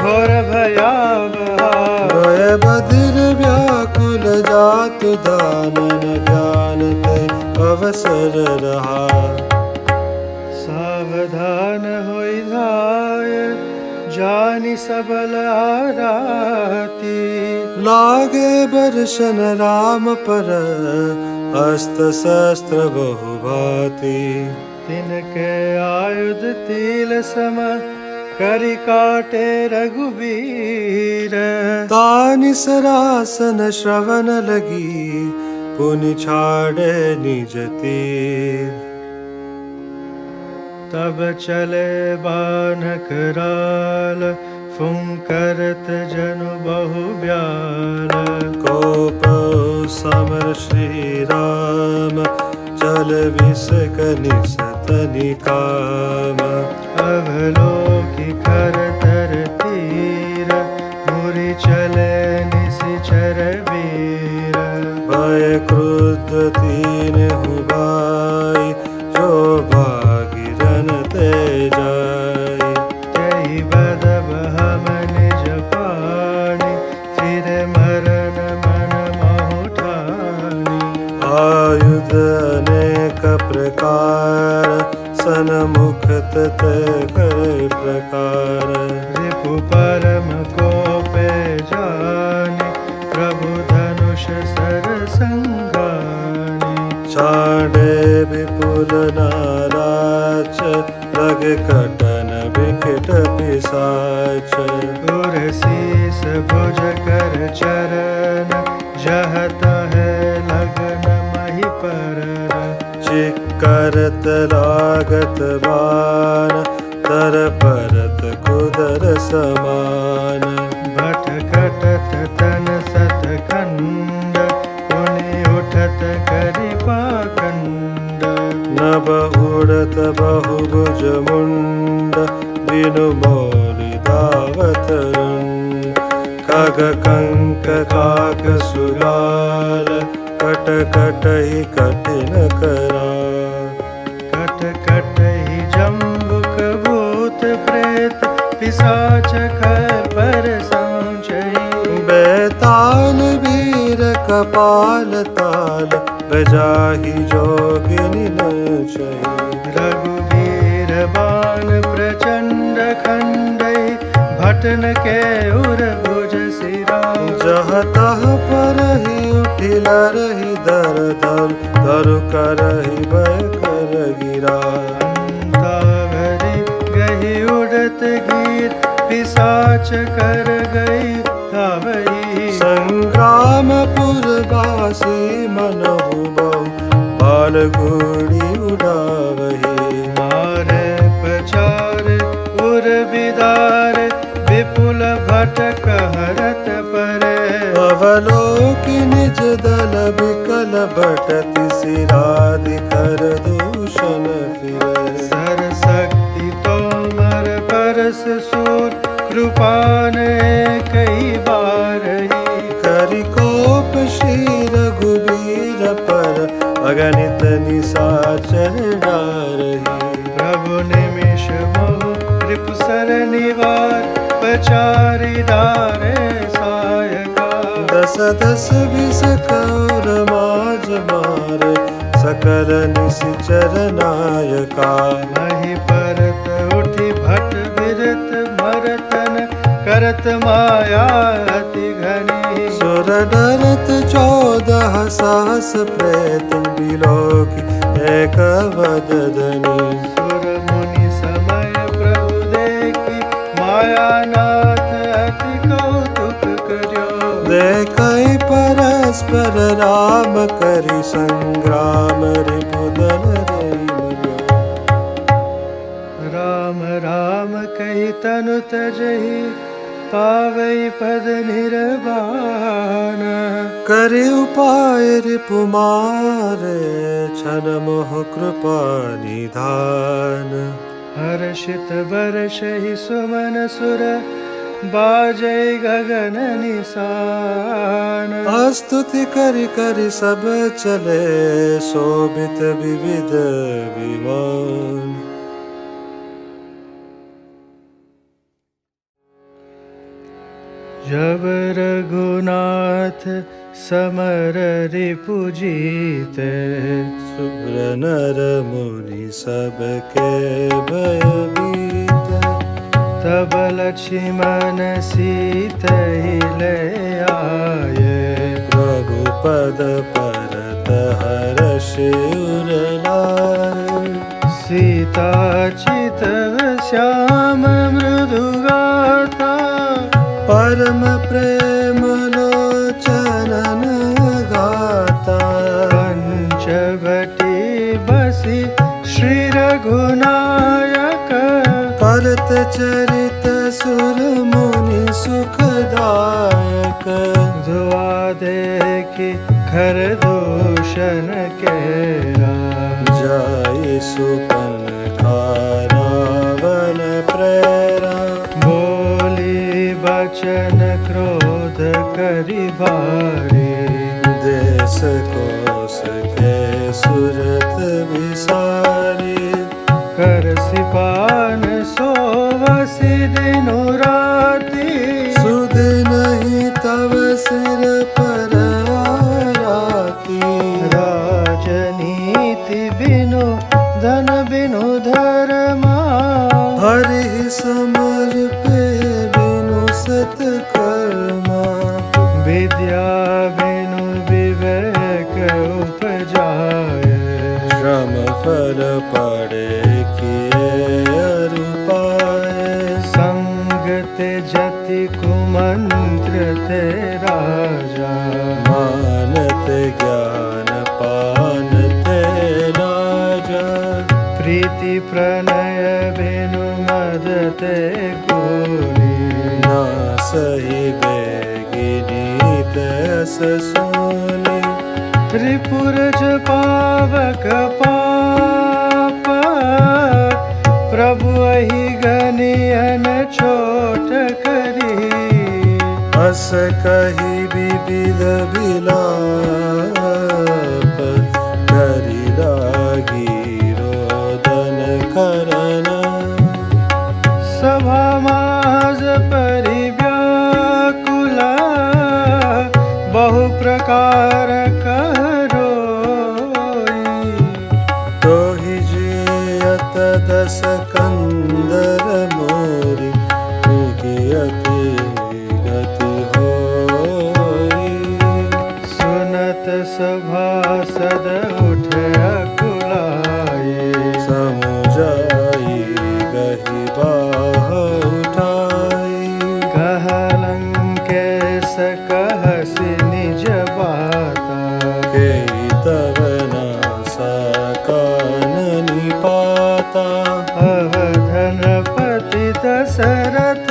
घोर भयावहा रोय बधिर व्याकुल जातु दानन ज्ञान ते अवसर रहा सावधान होई धाय जानि सबल आराती लागे बर्शन राम पर अस्त्र शस्त्र बहु भांति तिनके आयुध तिल सम करि काटे रघुवीर तानि सरासन श्रवण लगी पुनि छाड़े निज तीर तब चले बानक राल फुंकरत जनु बहु ब्याल कोप समर श्री राम स्थल विषकनि सतनिकाम अवलोकि खरतर तीर मुरि चले निशिचर वीर भय क्रुद्ध तीन हुबाई जो भागिरन ते जाय तेहि बदब हम निज पानी फिर मरण मन महु ठानी आयुध अनेक प्रकार सन्मुख तत कर प्रकार रिपु परम कोपे जानि प्रभु धनुष सर संगानि छाड़े विपुल नाराच लग कटन विकट पिसाच उर्शीस भुज कर चरण जहत है लगन मही परन चिक्करत लागत बाण तर परत कुदर समान भट कटत तन सत खंड पुनि उठत करि पाखंड नभ उड़त बहुभुज मुंड बिनु मोरि धावत रुंड खग कंक काक सुलाल कट कटहि कठिन करा कट कट ही जम्बुक भूत प्रेत पिशाच खर पर संचयी बेताल वीर कपाल ताल बजाहि जोगिनि नचहि रघुवीर बाण प्रचंड खंडई भटन के उर भुज सिरा जहाँ तहाँ परहि उठिल रही दर दर दरु करहि भय कर गिरा अंतावरी गही उड़त गीर पिशाच कर गई धावई संग्राम पुरवासी मनहु बहु बाल घोड़ी उड़ावहि मारे पचार उर बिदार विपुल भटक हरत परे अवलोकि निज दल विकल भटति सिरादि कर दूषण फिरे सर शक्ति तोमर परस सूर कृपान कई बार ही करि कोप श्री रघुबीर पर अगणित निशाचर डारहि प्रभु निमिष मोह रिपुसर निवार पचारि डारे सायका दस दस बिस कौर माज मारे सकल निशिचर नायका मही परत उठि भट बिरत मरतन करत माया अति घनी सुर डरत 14 सहस प्रेत बिलोकी एक वदधनि सुर मुनि समय प्रभु देखि मायानाथ अति कौतुक कर्यो देखै परस्पर राम करि संग्राम रिपुदन रैमर्यो राम राम कहि तनु तजहि पावै पद निर्वाण करि उपाय रिपुमारे छन मोह कृपा निधान हर्षित बरषहि सुमन सुर बाजै गगन निशान स्तुति करि करि सब चले शोभित विविध विमान जब रघुनाथ समर रिपुजीते शुभ्र नर मुनि सबके भयभीत तब लक्ष्मण सीतहि ले आये प्रभु पद परत हर्ष उर लाए सीता चितव श्याम मृदु गाथा परम प्रेम लोचनन गाता पंचवटी बसी श्री रघुनायक परत चरित सुर मुनि सुखदायक दुआ देखि खर दूषण केरा। जाई सुपन खारावन प्रेरा। बोली बचन क्रोध करि भारी। देश कोस के सुरत विसारी। कर सिपान सोवसी दिनु राती। सुध नहीं तव सिर पर आराती। राजनीति बिनु धन बिनु धर्मा। हरि समर पे बिनु सत्कर्मा। विद्या बिनु विवेक उपजाए। श्रम फल पड़े किए अरु पाए। संग ते जति कुमंत्र ते राजा। मानते ज्ञान पानते राजा। प्रीति प्रणय बिनु मद ते कोनी। ना सही बेगिनी तैस सोनी। त्रिपुरज पावक पाप। प्रभु अहि गनियन छोट करी। अस कही विविध विलाप। करी लागी रोदन करन। सभा माज परिव्याकुला। बहु प्रकार करोई। तो ही जियत दस कंदर मोरी। अति गति होई। सुनत सभासद उठ अकुलाई। समुझाई गही बाह उठाई। कहलंकेश कहसि निज बाता। के तव नासा काननि पाता। अवधनपति दशरथ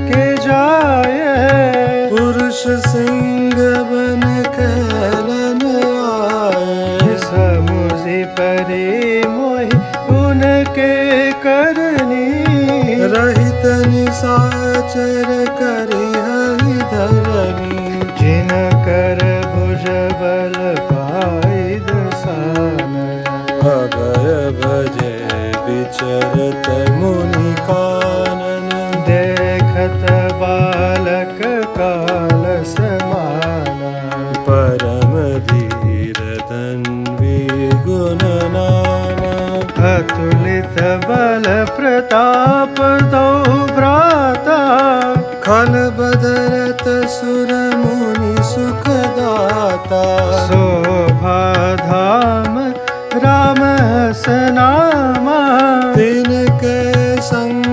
के जाये। पुरुष सिंह बन कैलन आए। समुझि परि मोहि उनके करनी। रहित निशाचर करि हरि धरनी। जिन कर भुज बल पाई दसानन। अभय भजे विचरत मुनि कानन। देखत बालक काल समाना। परम धीर धन्वी गुण नाना। अतुलित बल प्रताप दो भ्राता। खल बदरत सुर मुनि सुखदाता। शोभा धाम राम सनामा। तिनके संग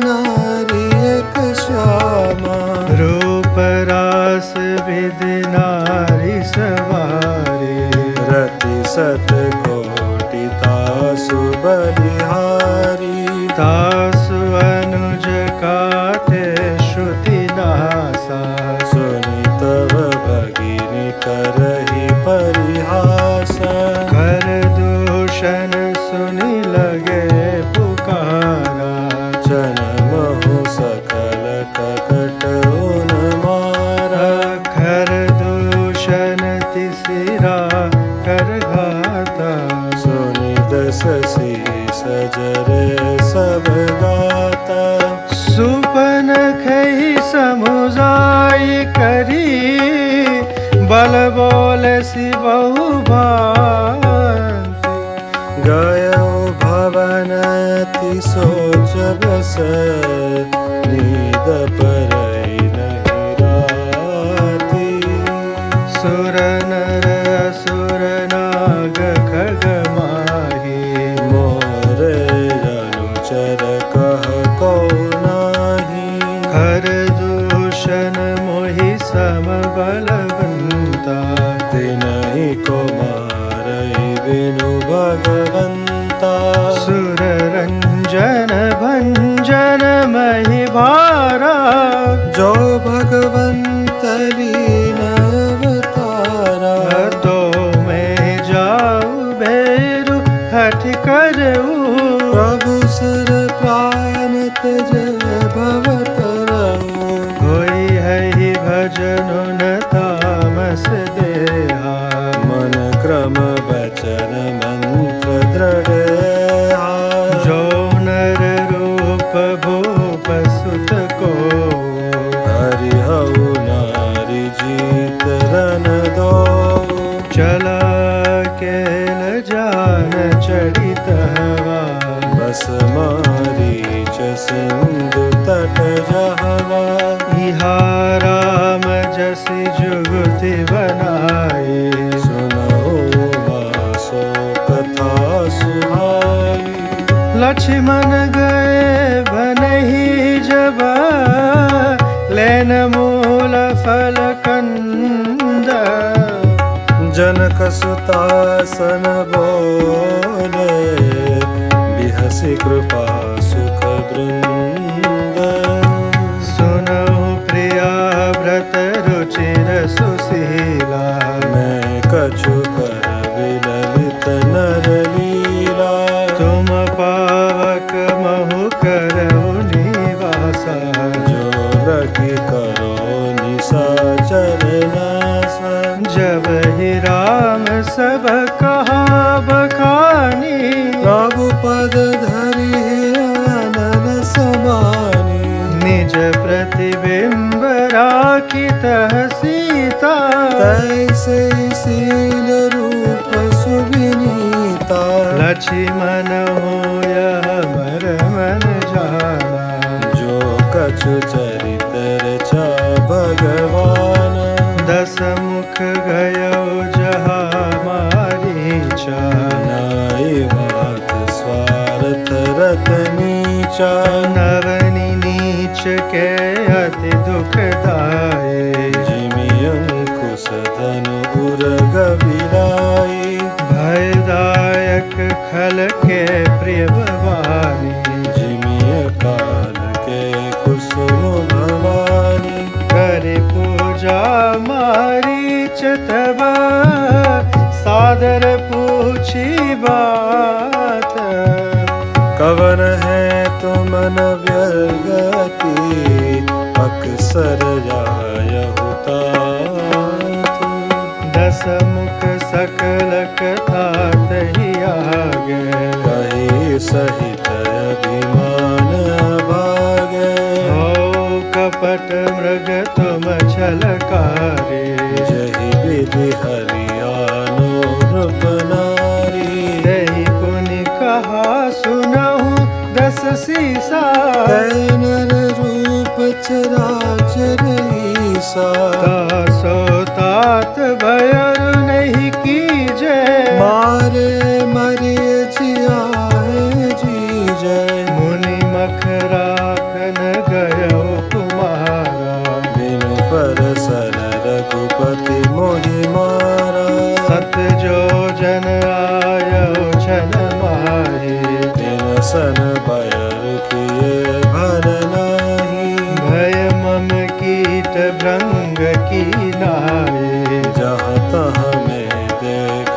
नारी एक श्यामा। रूप रास विधि नारी सवारी। रति सत कोटि तासु बलिहारी। तासु अनुज काटे श्रुति नासा। सुनि तव भगिनी करहि परिहासा। कर दूषण सुनि लगे पुकारा। जनमहु सकल ककट उन मारा। खर दूषण तिसिरा कर घाता। सुनि दस शीस जरे सब गाता। सुपन खई समुझाई करी। बल बोल सि बहु भांति। गयो भवन अति सोच बस। नींद परई नहीं राती। सुर नर असुर नाग खग माही। मोर अनुचर कह को नाही। खर दूषण मोहि सम बलवंता। तिनहि को मारई बिनु भगवंता। सुर रंजन भंजन महि भारा। जो भगवंत लीन अवतारा। जहवा। इहा राम जसि जुगति बनाई, सुनहु मासो कथा सुहाई। लक्ष्मण गए बनहि जब, लेन मूल फल कंद। जनक सुता सन बोले, बिहसि कृपा सुख वृंद। सुनहु प्रिया व्रत रुचिर सुशीला, मैं कछु कर विललित नर लीला। तुम पावक महु करहु निवासा, जो लगी करो निशाचर नासा। जब ही राम सब कहा बखानी, रघुपद धरि आनन समानी। निज प्रतिबिंब राखी तह सीता, तैसे शील रूप सुविनीता। लक्ष्मण होय हमर मन जाना, जो कछु चरित्र चा भगवान। दस मुख गयो जहा मारीचा, नाई बात स्वार्थ रत नीचा। नवनी नीच के अति दुखदाये, जिमि अंकुश धनु उरग बिलाई। भयदायक खल के प्रिय भवानी, जिमि काल के कुसुम भवानी। करे पूजा मारीच तब, सादर पूछी बात। कवन है तुम न व्यर्गति, अक्सर जायहु तात। दस मुख सकल कथा तहि आगे, कही सहित अभिमान भागे। हो कपट मृग तुम छलकारे, जहि विधि हरियानो नृप नारी। तहि पुनि कहा सुनहु दस सीसा, तै नर रूप चराचर ईसा। तासो तात भयर नहीं कीजे, मारे मरिय जियाए जीजै। मुनि मख राखन गयो कुमारा, बिनु परसर रघुपति मोहि मारा। सत जो जन आयो छन माही, बिन सन बयर किए भर नाही। भय मम कीट भृंग की नाये, जहाँ तहाँ में देख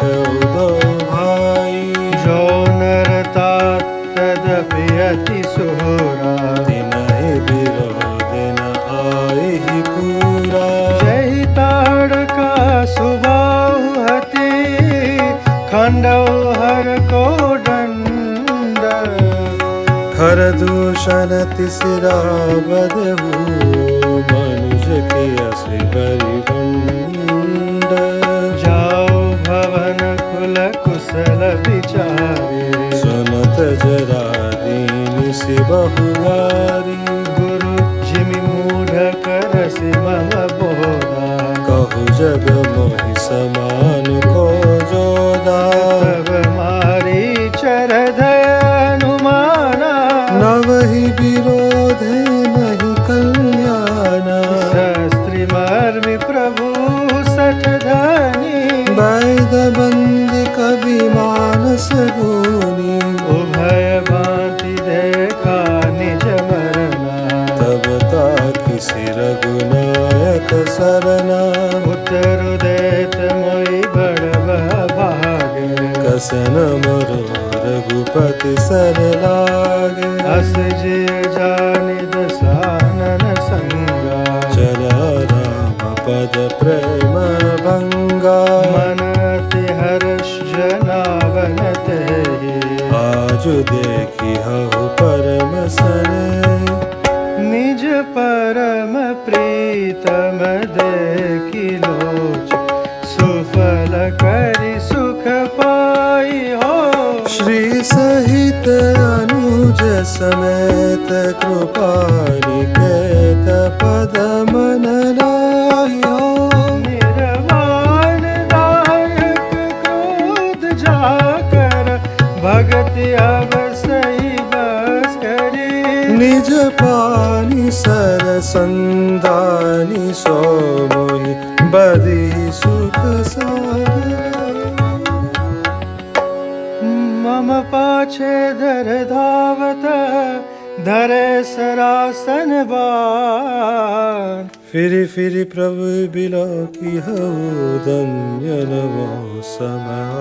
दो भाई। जो नर तात तदपि अति सोरा, तिनहि विरोध न आइहि पूरा। जहि ताड़का सुबाहु हति, खंडौ हर को दंड। खर दूषण तिसरा बदहु, मनुज के असि बरिबंड। जाओ भवन कुल कुशल विचारे, सुनत जरा दीन सि बहुआरी। गुरु जिमि मूढ़ करसि मम बोधा, कहु जग मोहि समान को जोदा। तब मारी चर धय अनुमाना, नवहि विरोधे नहि कल्याणा। शास्त्री मर्मि प्रभु सठ धनी, वैद बंदी कवि मानस गुनी। उभय भांति देखा निज मरना, तब ताकि सिर रघुनायक सरना। उत्तरु देत मोहि बड़ भागे, कसन मरो रघुपति सर लागे। अस जे जानि दसानन संगा, चला राम पद प्रेम भंगा। मन अति हर्ष जनावन तेहि, आजु देखी हहु परम सरे। निज परम प्रीतम देखि लोच, सुफल करि सुख पाई हो। श्री सहित अनुज समेत कृपा निकेत पद मन लायो। निर्वाण दायक क्रोध जाकर भगति अवसई बस करी। निज पानी सरसंदानी सो मोहि बदी सुख सागर। मम पाछे धर धावत धरे सरासन बाण। फिरि फिरि प्रभु बिलो की हऊ धन्य नमो समय।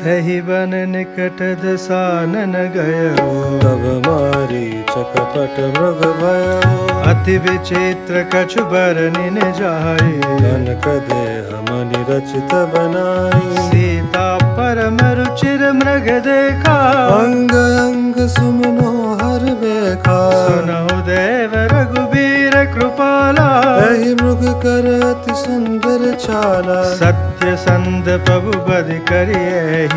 तहि बन निकट दसानन गयो। तब मारी चकपट मृग भयो। अति विचित्र कछु बरनि न जाई। कनक देह मनि रचित बनाई। सीता परम रुचिर मृग देखा। अंग अंग सुमनो हर बेखा। सुनहु देव रघुबीर कृपाला। एहि मृग कर अति सुंदर चाला। सत्य संध प्रभु बधि करियहि।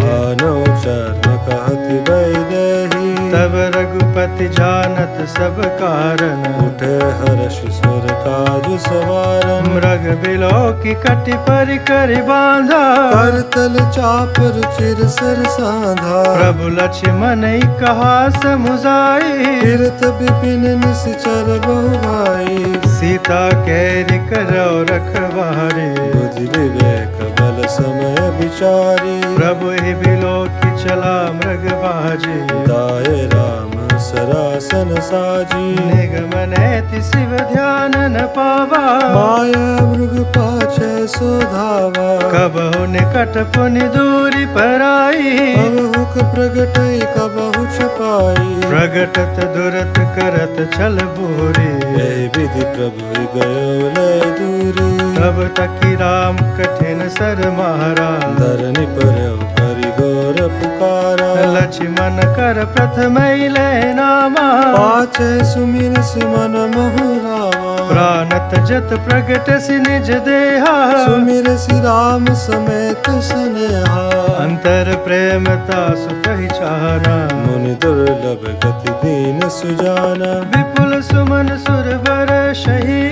आनो चर्म कहति वैदेही। तब रघुपति जानत सब कारण। उठे हर्ष सुर काज सवारन। मृग बिलो की कटि पर करि बांधा। करतल चाप रुचिर सर साधा। प्रभु लक्ष्मण कहा समुझाई। तीर्थ विपिन निश्चर बहु भाई। सीता केरि करो रखवारे। बुद्धि विवेक बल समय विचारी। प्रभु ही बिलो की चला मृग बाजे। दाय राम सरासन साजी। निगम नेति शिव ध्यान न पावा। माया मृग पाछे सो धावा। कबहु निकट पुनि दूरी पराई। अबहुक प्रगटई कबहु छपाई। प्रगटत दुरत करत छल बोरे। एहि विधि प्रभु गयो लय दूरी। तब तकी राम कठिन सर मारा। धरनी पर्यो करि घोर पुकारा। लक्ष्मण कर प्रथम ले नामा। पाछे सुमिर सिमन मोहु रामा। प्राणत जत प्रगट सि निज देहा। सुमिर सि राम समेत स्नेहा। अंतर प्रेमता सुतहि चारा। मुनि दुर्लभ गति दीन सुजाना। विपुल सुमन सुर बर शही।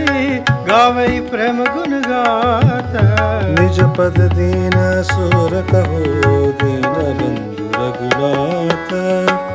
गावई प्रेम गुण गात। निज पद दीन सुर कहो दीन बंधु रघुनाथ।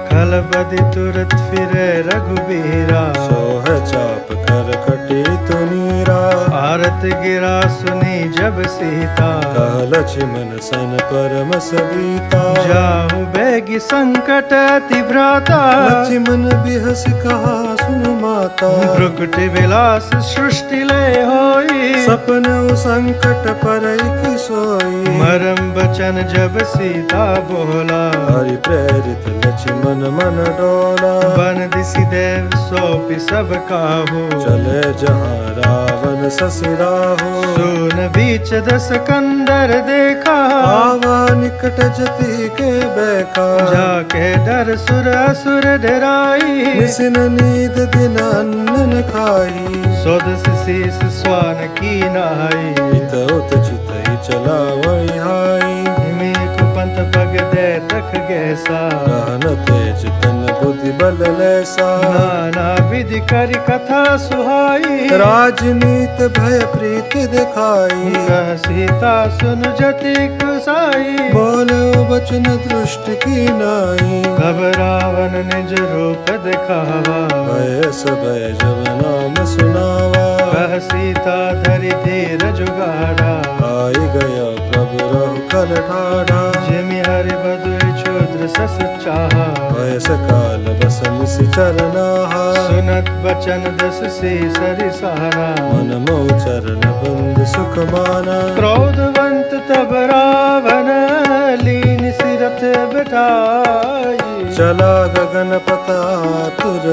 खल बदि तुरत फिरे रघुबीरा। सोह चाप कर कटी तुनीरा। आरत गिरा सुनी जब सीता। कह लक्ष्मण सन परम सविता। जाहु बेगी संकट अति भ्राता। लक्ष्मण बिहस कहा सुन माता। भ्रुकुट विलास सृष्टि ले होई। सपन संकट परई की सोई। मरम बचन जब सीता बोला। हरि प्रेरित लक्ष्मण मन डोला। बन दिसि देव सौंपि सब काहू। चले जहाँ रावण ससुराहो। सोन बीच दस कंदर देखा। आवा निकट जति के बैखा। जाके डर सुर असुर डराई। निसिन नींद दिन अन्न न खाई। सोदस शीस स्वान की नाई। इत उत चितई चला वही हाई। हिमे कुपंत पग दे तक गैसा। रहन तेज तन बुद्धि बल लैसा। नाना विधि करि कथा सुहाई। राजनीत भय प्रीत दिखाई। कह सीता सुन जति कुसाई। बोले वचन दृष्ट की नाई। कब रावण निज रूप दिखावा। भय भय जब नाम सुनावा। कह सीता धरि धीर जुगाड़ा। आई गया प्रभु रहु कल ठाढ़ा। जिमि हरि बधुर क्षुद्र सस चाहा। भय सकाल बस निस चरनाहा। सुनत बचन दस से सरि सहारा। मन मोह चरण बंद सुख माना। क्रोधवंत तब रावण लीन सिरथ बिठाई। चला गगन पता तुर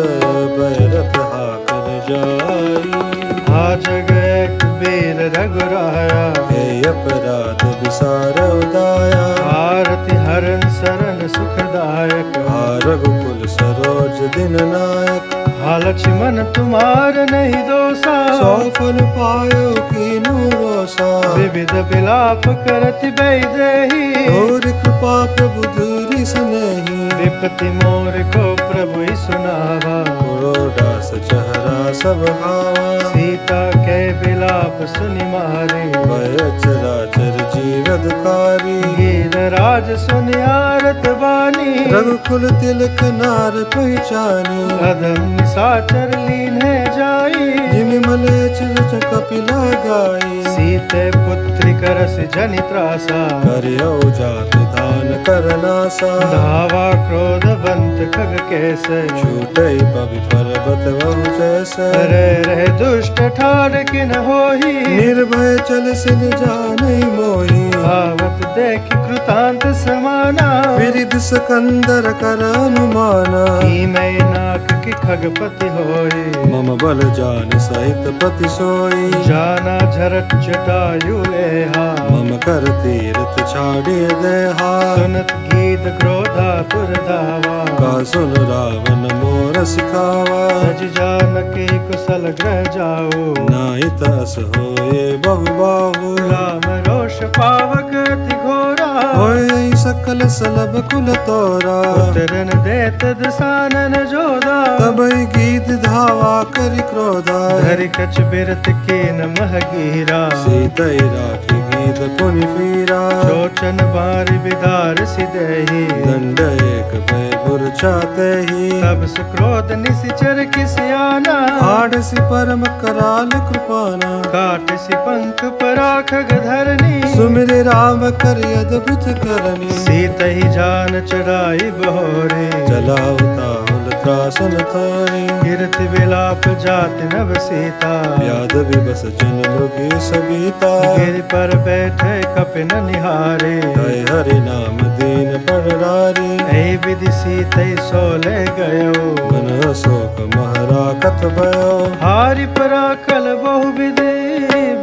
बैरथ हाकर जाई। आ जग एक बीर रघुराया। हे अपराध विसार उदाया। आरति हरन सरन सुखदायक। हा रघुकुल सरोज दिन नायक। हा लक्ष्मण तुम्हार नहीं दोषा। सौ फल पायो कीनु रोसा। विविध विलाप करति वैदेही। और कृपा प्रभु धुरि स्नेही। विपत्ति मोर को प्रभु ही सुनावा। पुरोडास चेहरा सब हावा, सीता के विलाप सुनि मारे। भय चराचर जीवदकारी, गिरिराज सुनि आरत बानी। रघुकुल तिलक नार पहचानी, अधम निशाचर लीन है जाई। जिमि मलेच्छ कपिला गाई। सीते पुत्री करस जनि त्रासा, करियो जात दान करनासा। धावा क्रोधवंत खग कैसे। छूटै पवि पर्वत बहु जैसे, रे रहे दुष्ट ठार किन होही। निर्भय चल सिल जानै मोहि। आवत देख कृतांत समाना। विरिध सकंदर कर अनुमाना, मैं नाक की खगपति होई। मम बल जान सहित पति सोई। जाना झरट जटायु एहा, मम कर तीरथ छाड़िय देहा। सुनत गीत क्रोधा दुर्धावा। का सुन रावण मोर सिखावा। सज जानकी कुशल ग्रह जाओ। नाहि तस होए बहु बाहु, राम रोष पावक अति घोरा। होए सकल सलभ कुल तोरा। उतरन देत दसानन जोदा। तबै गीत धावा करि क्रोधा। धरि कछ बिरत कीन महगीरा। सीतै राखी गीत पुनि फीरा। शोचन बारि बिदार सिदेही। दंड एक भय बुर चाते ही। तब सुक्रोध निशिचर किसियाना। आडसी परम कराल कृपाना। काटसी पंख पराख गधरनी। सुमिर राम कर अद्भुत करनी। सीतहि जान चढ़ाई बहोरे। चलावता हुल त्रासन थारी। कीर्ति विलाप जाति नव सीता। व्याध विबस जन मृगी सबीता। गिर पर बैठे कपिन निहारे। जय हरि नाम दीन पड़रारी। ऐ विधि सीतै सोले गयो। मन शोक महराकत भयो। हारि पराकल बहु विधि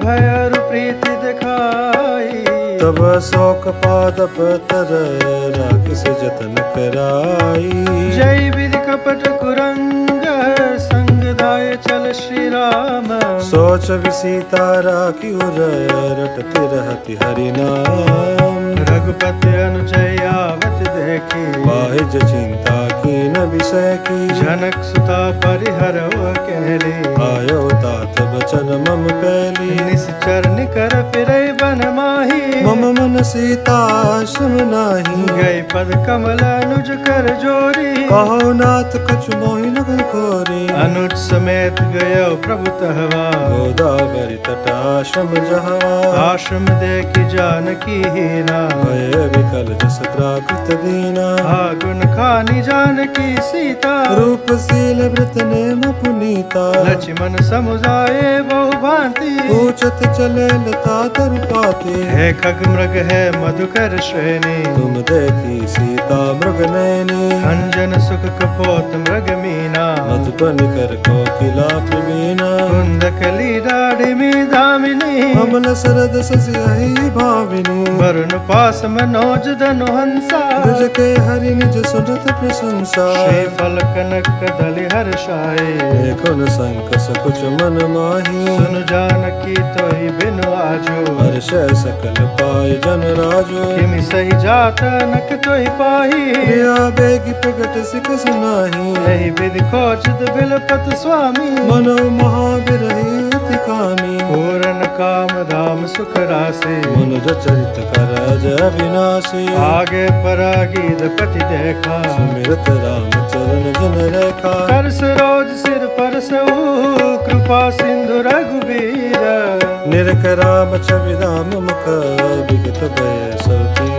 भयर प्रीति दिखाई। तब शोक पादप तर राखिस जतन कराई। जय विधि कपट कुरंग संग धाय चल श्री राम। सोच विसीता राखी उर रटति रहति हरि नाम। रघुपति अनुजय आवत देखी। वाहिज चिंता कीन विषय की। जनक सुता परिहर अकेली। आयो तात बचन मम पैली। निश्चर निकर फिरै बन माही। मम मन सीता आश्रम नाही। गई पद कमल अनुज कर जोरी। कहो नाथ कछु मोहि लगन खोरी। अनुज समेत गयो प्रभु तहवा। गोदावरी तट आश्रम जहवा। आश्रम देखी जानकी हीना। भय विकल जस प्राकृत दीना। आगुन खानी जानकी सीता। रूप शील व्रत नेम पुनीता। लक्ष्मण समुदाये बहु भांति। पूछत चले लता तरुपाती। है खग मृग है मधुकर श्रेणी। तुम देखी सीता मृग नैनी। अंजन सुख कपोत मृग मीना। मधुबन कर कोकिला प्रवीणा। कुंदकली डाढ़ी दामिनी। अमल सरद ससियाहि भाविनी। वरुण पास मनोज धनु हंसा। निज के हरि निज सुनत प्रशंसा। श्रीफल कनक दलि हर्षाए। देखुन संक सकुच मन माही। सुनु जानकी तोहि बिनु आजो। हर्ष सकल पाय जन राजो। किमि सही जात नक तोहि पाही। प्रिया बेगी प्रगट सिख सुनाही। यही विधि खोजत बिलपत स्वामी। मनो महाविरहि अति कामी। पूरन काम धाम सुख राशि। मनुज चरित करज अविनाशी। आगे परागीत पति देखा। सुमिरत राम चरण जन रेखा। कर सरोज सिर पर सऊ। कृपा सिंधु रघुबीर। निरख राम छवि राम मुख विगत भय सती।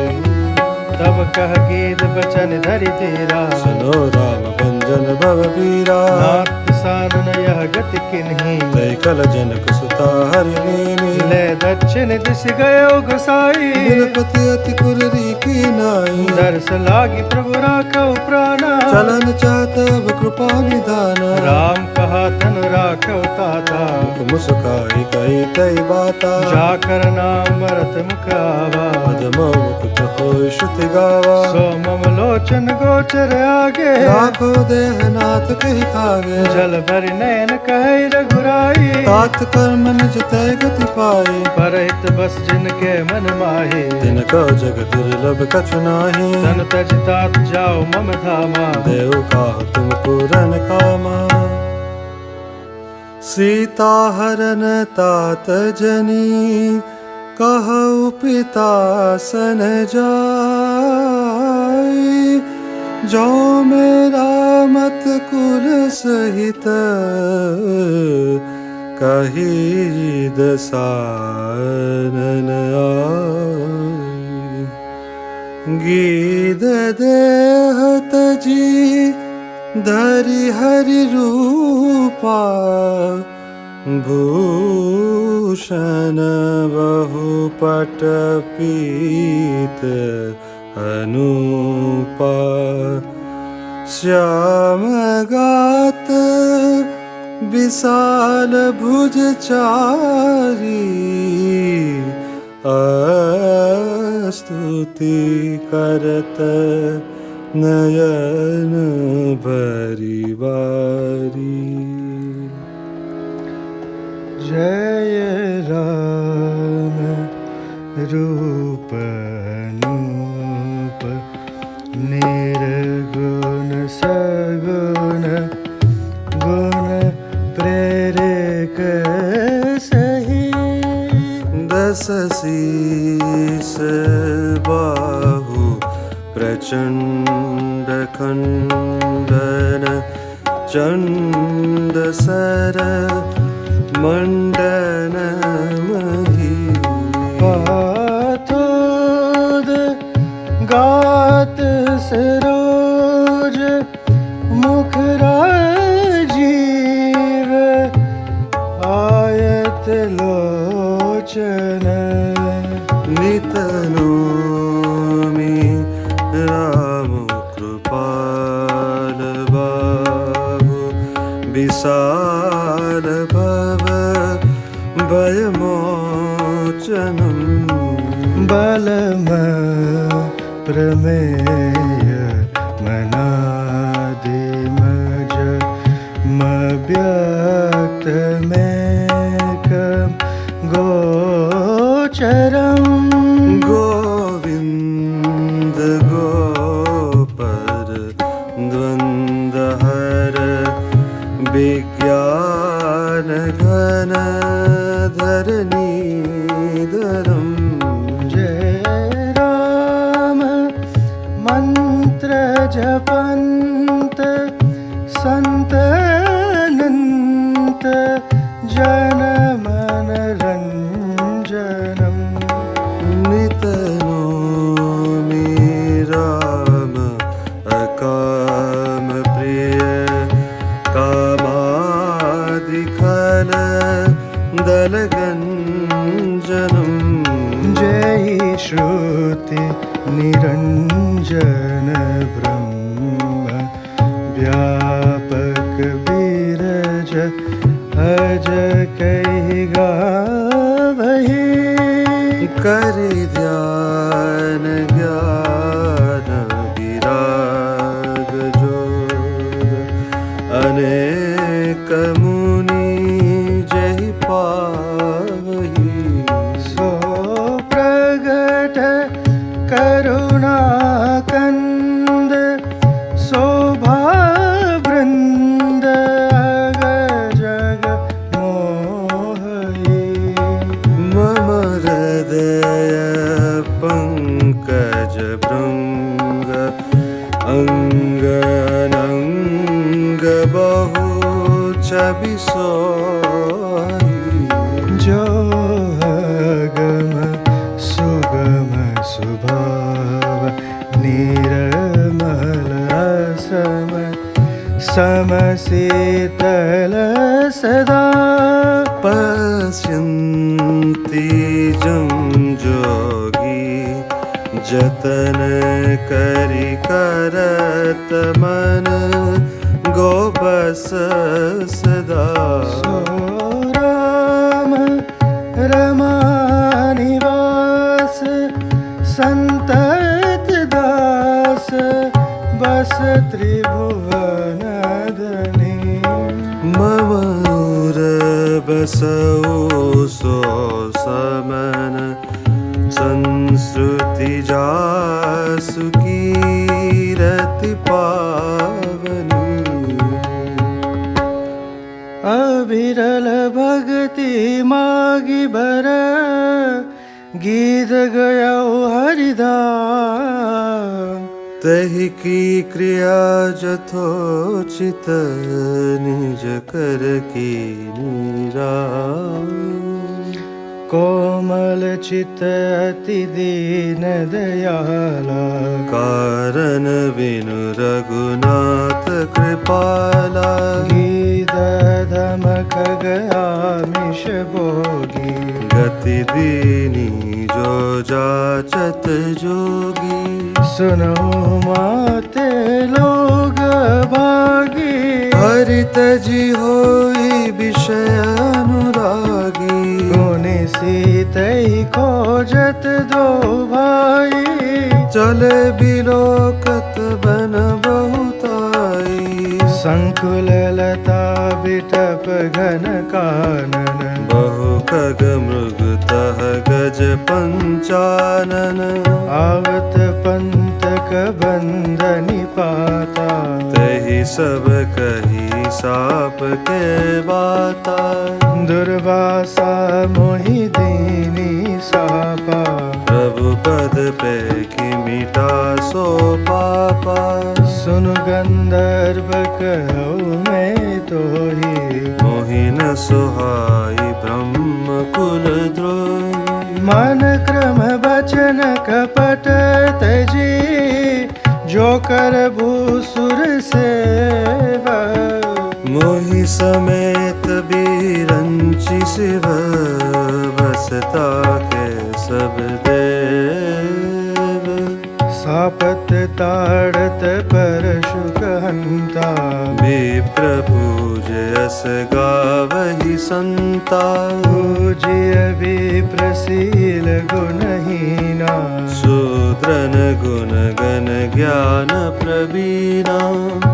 तब कह गीत बचन धरि तेरा। सुनो राम भंजन भव बीरा। नाथ सानन यह गति किन्ही। तय कल जनक सुता हरि लीनी। ले दक्षिण दिश गयो गोसाई। बिलपति अति कुररी की नाई। दर्श लागी प्रभु राखौ प्राणा। चलन चाहत अब कृपा निधाना। राम कहा तनु राखौ ताता। मुख मुस्काई कही तय बाता। जाकर नाम मरत मुख आवा। पदम मुकुट होय श्रुति गावा। सो मम लोचन गोचर आगे। राखो देह नाथ कहि खागे। जल भरि नयन कहै रघुराई। तात कर्म निज तय गति पाए, परहित बस जिनके मन माहे। तिनका जग दुर्लभ कछु नाहि, तन तज तात जाओ मम धामा। देव काहु तुम पूरन कामा। सीता हरन तात जनी, कहु पिता सन जाय। जो मेरा मत कुल सहित, कही दसानन आय। गीध देह तजी धरि हरि रूपा, भूषण बहुपट पीत अनूपा। श्याम गात विशाल भुज चारी, स्तुति करत नयन भरि बारी। जय राम रूप अनूप, निर्गुण सगुण गुण प्रेरक सही। दस शीस बाहु प्रचंड खंडन, चंड सर मंडन मही। पाथोद गात सरोज, मुख राजीव आयत लोचन। नित नौमि राम कृपाल बाहु, विशाल भव भय मोचनम्। बलम प्रमेय मनादिमज, मव्यक्त मेकं गोचरम्। गोविंद गोपर द्वंद्वहर, विज्ञान घन धरणीधरम्। जय राम मंत्र जपंत, संत अनंत जन मन रंजनम्। नित नौमि राम अकाम प्रिय, कामादिखल दलगंजनम्। जय श्रुति निरंजन ब्रह्म, व्यापक बीरज अज कहि गावहि। करि ध्यान ज्ञान विराग जोग, अनेक मुनि जहि पावहि। सो प्रगट करुणा कंद, शोभा वृंद अग जग मोहई। मम हृदय पंकज भृंग, अंगनंग बहु छवि सोई। जो गम सुगम सुभाव, निर्मल असम समशीतल सदा। पश्यन्ति जम जोगी, जतन करि करत मन, गोबस सदा। सो राम रमानिवास, संतत दास बस त्रिभुवन धनी। मम सौ सो समन संस्कृति जासु कीरति पावनी। अविरल भक्ति मागी बर गीत गयो हरिधाम। तहि की क्रिया जथोचित निज कर की नीरा। कोमल चित अति दीन दयाला कारण बिनु रघुनाथ कृपाला। गीत धमक गया मिश भोगी गति दीनी जो जाचत जोगी। सुनो माते लोग भागी हरित जी होई विषय अनुरागी। गुनि सीतई खोजत दो भाई चले बिलोकत बन बहुताई। संकुल लता बिटप घन कानन बहु खग मृग तह गज पंचानन। आवत पंतक बंधनि पाता तहि सब कही साप के बाता। दुर्वासा मोहि दीनी सापा प्रभु पद पे की मिटा सो पापा। सुनु गंधर्व कहो मैं तो ही मोहिन सुहाई ब्रह्म कुल द्रोही। मन क्रम बचन कपट तजी जो कर भूसुर सेवा। मोहि समेत बीरंचि शिव बसता के सब देव। सापत ताड़त परशु कहंता विप्र पूजयस गावहि संता। पूज्य विप्रशील गुणहीना शूद्रन गुण गण ज्ञान प्रवीणा।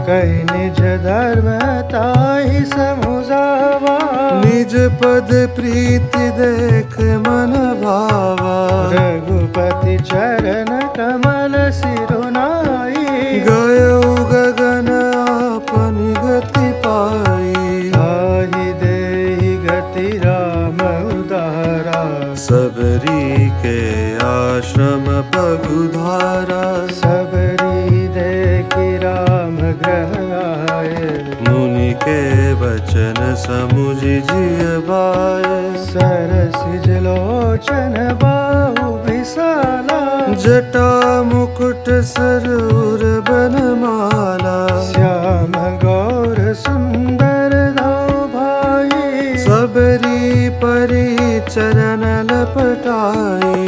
कहि निज धर्म ताहि समुझावा निज पद प्रीति देख मन भावा। रघुपति चरण कमल सिरुनाई गयो गगन आपनि गति पाई। ताहि देहि गति राम उदारा सबरी के आश्रम पगुधारा। सबरी देखि राम ग्रह आए मुनि के वचन समुझि जिय भाए। सरसिज लोचन बाहु विशाला जटा मुकुट सरूर बनमाला। श्याम गौर सुंदर दो भाई सबरी परि चरण लपटाई।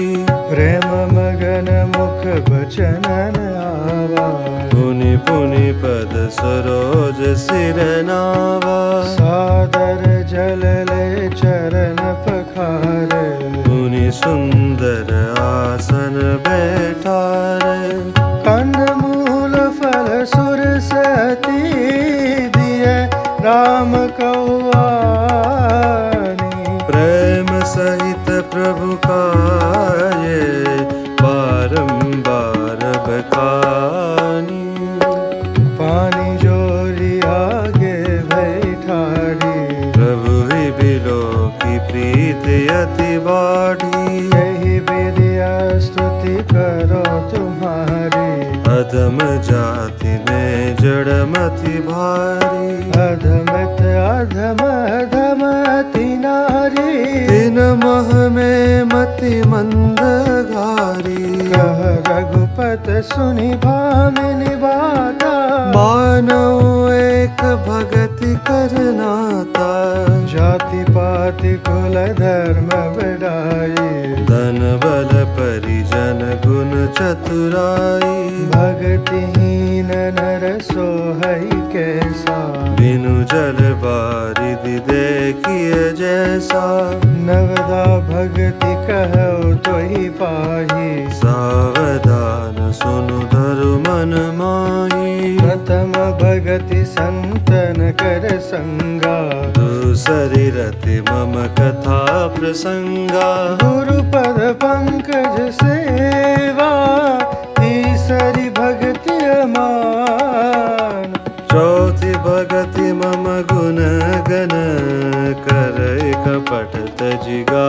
प्रेम मगन मुख बचनन आवा पुनि पुनि पद सरोज सिर नावा। सादर जल ले चरण पखारे पुनि सुंदर आसन बैठारे। कंद मूल फल सुर सती दिए राम कौआनी प्रेम सहित प्रभु काये बारंबार बखानी। पानी जोरी आगे बैठाड़ी प्रभु ही बिलो की प्रीति अति बाढ़ी। यही विद्या स्तुति करो तुम्हारी अधम जाति में जड़ मति भारी। अधमत अधम अधमति नारी दिन मह में मति मंद घारी। कह रघुपत सुनि भामिनी बाता मानव एक भगति करनाता। जाति पाति कुल धर्म बढ़ाई धन बल परिजन गुण चतुराई। भक्तिहीन नर सोहई कैसा बिनु जल बारिधि देखिए जैसा। नवदा भक्ति कहो तो ही पाही सावधान सुनु धरु मन माही। प्रथम भगति संतन कर संगा सरिरति मम कथा प्रसंगा गुरुपद पंकज सेवा तीसरी भक्ति अमान चौथी भगति मम गुण गण करय कपट तजिगा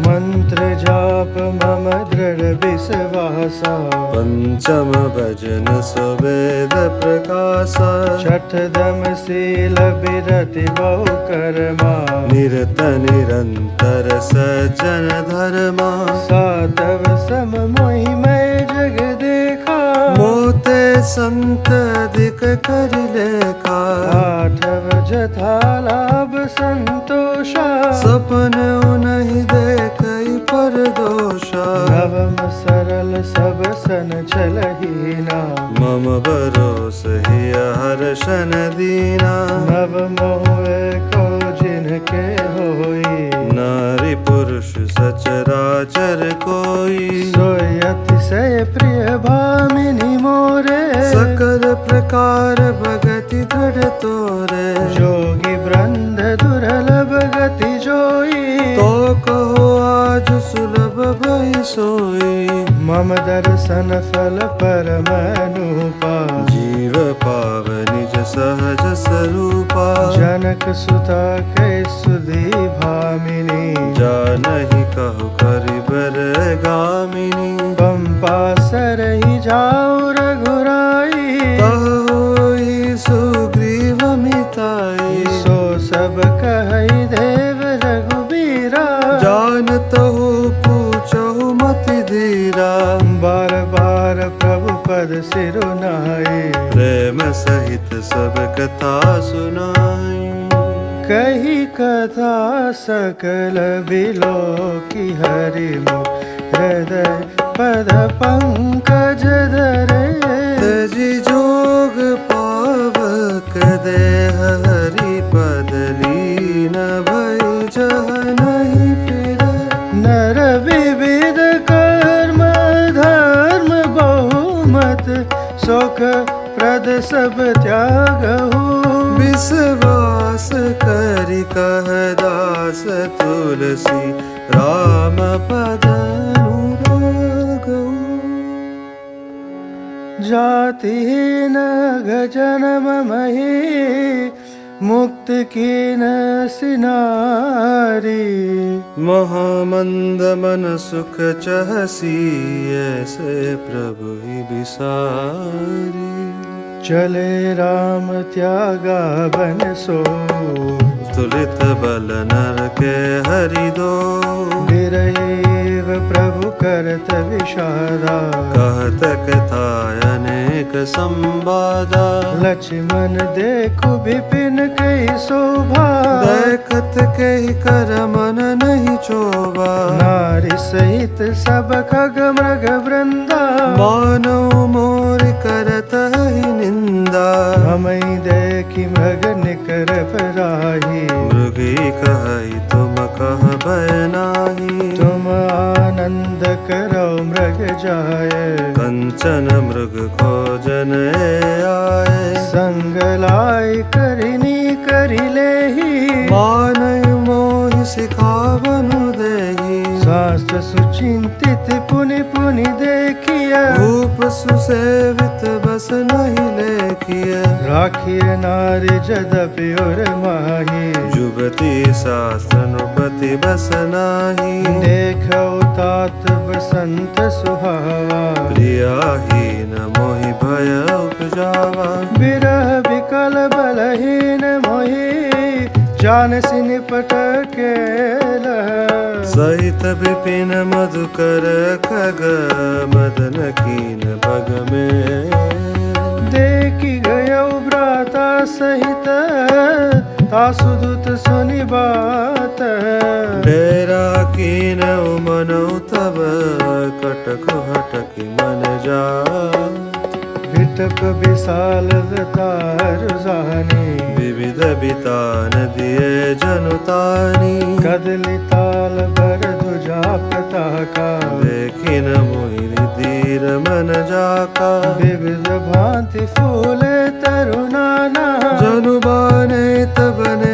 मंत्र जाप मम दृढ़ विश्वासा पंचम भजन सुवेद प्रकाशा छठ दम शील विरति बहु कर्मा निरत निरंतर सज्जन धर्मा सातव सम मोहि मैं जग देखा मोते संत अधिक कर लेखा आठव जथा लाभ संतोषा सपन नहीं देखई पर दोषा नवम सरल सब सन चलहीना मम भरोस ही हर्षन दीना नव मोह को जिनके होई नारी पुरुष सचराचर कोई सोई अतिशय प्रिय भामिनी मोरे सकल प्रकार भगति दृढ़ तोरे जोगी वृंद दुर्लभ गति जोई तो कहो आज सुलभ भई सोई मम दर्शन फल परम अनुपा जीव पाव निज सहज स्वरूपा जनक सुता कै सुधी भामिनी जानहि कहु करिबर गामिनी पंपा सरहि जाऊ रघुराई तह होई सुग्रीव मिताई सो सब कहि देव रघुबीरा जानतहु पूछहु मति धीरा बार बार प्रभु पद सिरुनाई प्रेम सहित सब कथा सुनाई कही कथा सकल बिलो की हरि मुख हृदय पद पंकज धरे तजी जोग पावक देह हरि पद लीन भई जह नहीं फिर नर विविध कर्म धर्म बहुमत सुख प्रद सब त्यागहु विश्वास करि कह दास तुलसी राम पद अनुरागहु जातिहीन गजनम मही मुक्त कीन सिनारी महामंद मन सुख चहसी ऐसे प्रभु ही बिसारी चले राम त्यागा बन सो तुलित बल नर के हरि दो विरहीव प्रभु करत विषादा कहत कथा अनेक संवादा लक्ष्मण देखु विपिन कई शोभा देखत कही कर मन नहीं चोबा नारी सहित सब खग मृग वृंदा मानव मोर करत ही निंदा हमई देखी मृग निकर पराही मृगी कहि तुम कह भय नाही तुम आनंद करो मृग जाय कंचन मृग खोजन आए संग लाई करिनी करि लेहि मानय मोहि सिखावनु देहि शास्त्र सुचिंतित पुनि पुनि देखिय रूप सुसेवित बस नहीं लेखिय राखिय नारी जदपि उर माही जुगति शास्त्र नुपति बस नाही देखो तात बसंत सुहावा प्रियाहीन मोहि भय उपजावा विरह विकल बलहीन मोहि जानसि निपट केल सहित विपिन मधुकर खग मदन कीन भग में देखि गयो भ्राता सहित तासुदूत सुनि बात डेरा कीन मनौ तब कटक हटकी मन जा विटप विशाल वृतार जानी विविध बितान दिए जनुतानी कदली ताल बर दुजा पताका देखिन मोहिनी धीर मन जाका विविध भांति फूले तरुणाना जनु बाने तबने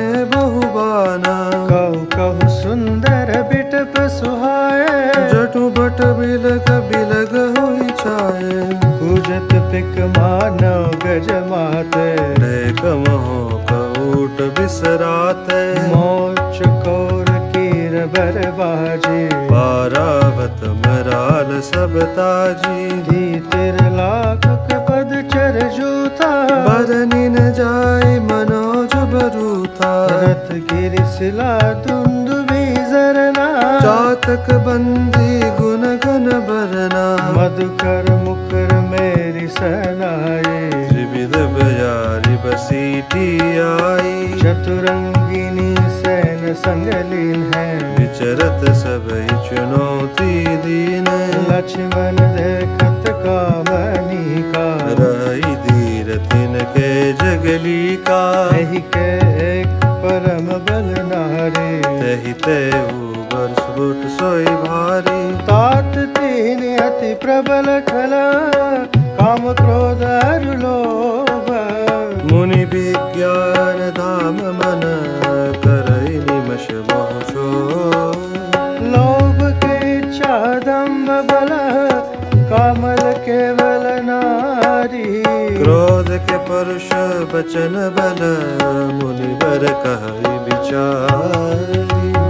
बिसराते, मोच कोर कीर बरबाजी, पारावत मराल सब ताजी, दी तिरलाख पद चर जूता, बरनी न जाय मनोज बरूथा, रथ गिरि सिला धुंध बीजरना, चातक बंदी गुण गण बरना, मधुकर मुकर मेरी सनाए, त्रिविध बजारी बसीटी आई, चतुरंगिनी सैन संगलीन है, विचरत सब चुनौती दीन, लक्ष्मण देखत कामनी का, रही धीर तिनके जगली का, यही के एक परम बल नारे, तहि ते उबर सुट सोई भारी, तात तीन अति प्रबल खला, काम क्रोध अरु लोभ, मुनि विज्ञान धाम मन, करई निमष मोह, लोभ के इच्छा दंभ बल, कामल केवल नारी, क्रोध के परुष बचन बल, मुनि बर कहई विचारी,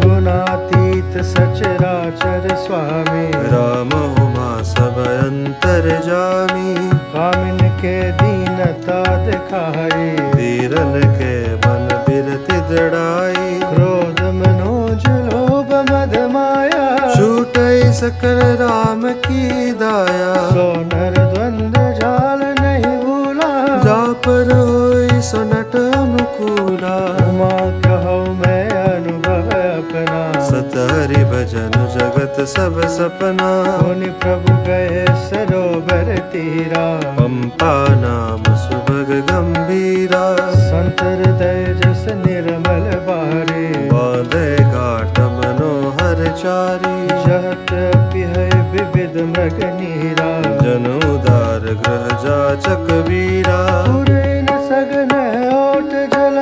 गुणातीत सचराचर स्वामी, राम उमा सब अंतर जामी, कामिन के दीनता दिखाई, धीरन के मन बिरति दृढ़ाई, क्रोध मनोज लोभ मद माया, छूटई सकल राम की दाया, सोनर द्वंद्व जाल नहीं भूला, जा पर होई सुनट अनुकूला, उमा कहो मैं अनुभव अपना, सत हरि भजन जगत सब सपना, मुनि प्रभु गए सरोवर तीरा, पंपा नाम सुभग गंभीरा, संत हृदय जस निर्मल बारे, बांधे घाट मनोहर चारी, जहत पिहै विविध मृग नीरा, जन उदार ग्रह जाचक वीरा, पुरैन सघन ओट जल,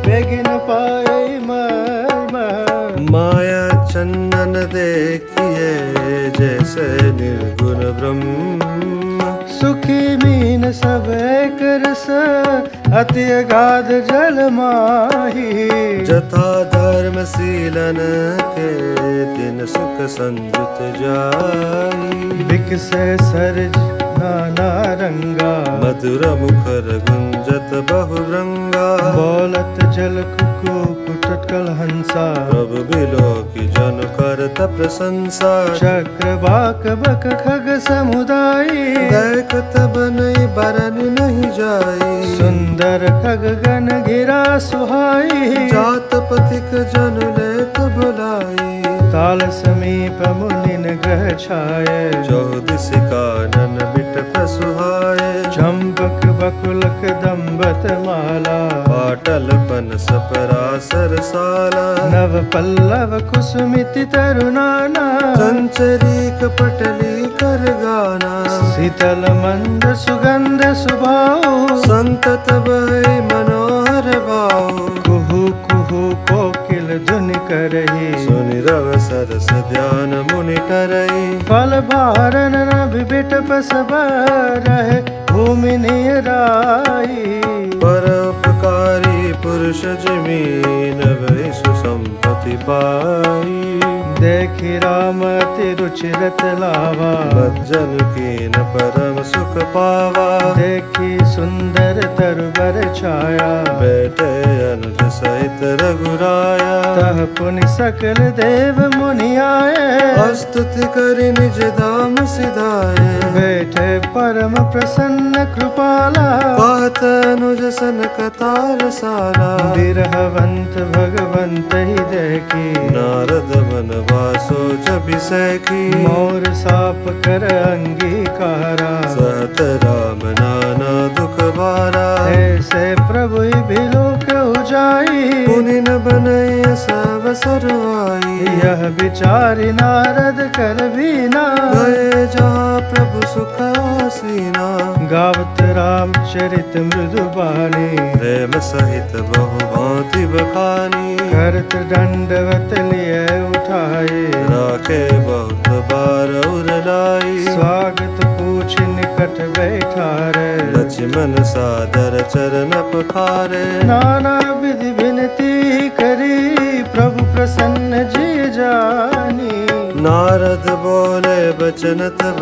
बेगिन पाए मर्म, माया चंदन देखिए जैसे निर्गुण ब्रह्म, सुखी मीन सब एक रस, अति अगाध जल माही, जथा धर्म शीलन के दिन सुख संयुत जाई, विकसे सरज नाना रंगा, मधुर मुखर गुंजत बहुरंगा, बोलत जल कुकु कुटकल हंसा, प्रभु बिलो की जन करत प्रशंसा, चक्र बाक बक खग समुदायी, देखत बनई बरन नहीं जाई, सुंदर खग गण घिरा सुहाई, जात पथिक जन लेत बुलाई, ताल समीप मुनिन ग्रह छाये, चौदिस कानन बिटप सुहाए, चंपक बकुलक दम्बत माला, पाटल पनस परासर साला, नव पल्लव कुसुमिति तरुणाना, चंचरी कपटली कर गाना, शीतल मंद सुगंध सुभाऊ, संतत बहै मनोहर भाव, कुहू कुहू कोकिल धुन करही, सुनि रव सरस ध्यान मुनि करई, फल भारन नभ बिटप सब रहे, भूमि निराई, परोपकारी पुरुष जमीन वै सुसंपत्ति पाई, देखि राम अति रुचिरत लावा, भजन कीन परम सुख पावा, देखी सुंदर तरबर छाया, बैठे अनुज सहित रघुराया, तह पुनि सकल देव मुनि आए, स्तुति करि निज धाम सिधाए, बैठे परम प्रसन्न कृपाला, पात अनुज सन कतार साला, बिरहवंत भगवंत ही देखी, नारद मन वासो जबिसैखी, मोर साप कर अंगीकारा, सहत राम नाना दुख भारा, ऐसे प्रभु बिलोक उजाई, पुनि न बनई सब सरवाई, यह विचारि नारद कर बीना, गए जहाँ प्रभु सुख आसीना, गावत रामचरित मृदुबानी, प्रेम सहित बहु भांति बखानी, करत दंडवत लिए उठाए, राखे बहुत बार उर लाई, स्वागत पूछ निकट बैठारे, लक्ष्मण सादर चरण पखारे, नाना विधि भिन्न नारद बोले बचन तब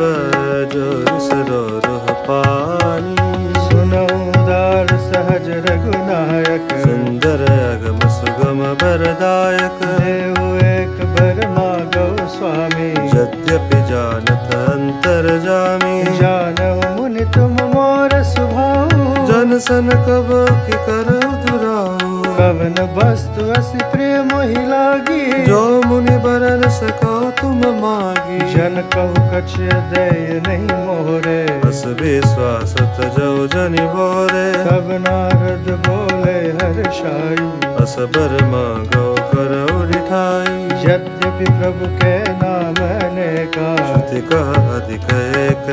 जोर सरोह पानी। सुनो उदार सहज रघुनायक, सुंदर अगम सुगम बरदायक। देव एक बर मागो स्वामी, यद्यपि जानत अंतर जामी। जानहु मुनि तुम मोर सुभाऊ, जन सन कब की कर दुराऊ। कवन वस्तु अति प्रिय मोहि लागी, जो मुनि बरन सको तुम मागी। जन कहु कछ दय नहीं मोरे, बस विश्वास तजौ जनि बोरे। तब नारद बोले हर्षाई, असबर मांगो करौ रिठाई। यद्यपि प्रभु के नाम अनेका, श्रुति कह अधिक एक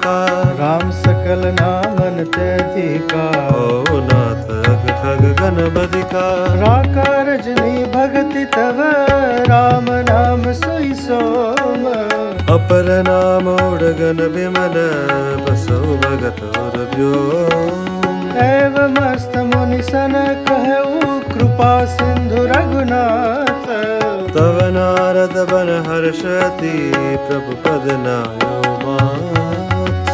का। राम सकल नामन तेधिका। ओ नाथ अग खग गण बधिका। राका रजनी भगति तव, राम नाम सोई सोम। अपर नाम उड़गन विमल, बसौ भगत और व्योम। एवं मस्त मुनि सन कहऊ, कृपा सिंधु रघुनाथ। तव नारद बन हर्षति, प्रभु पद नायो मात।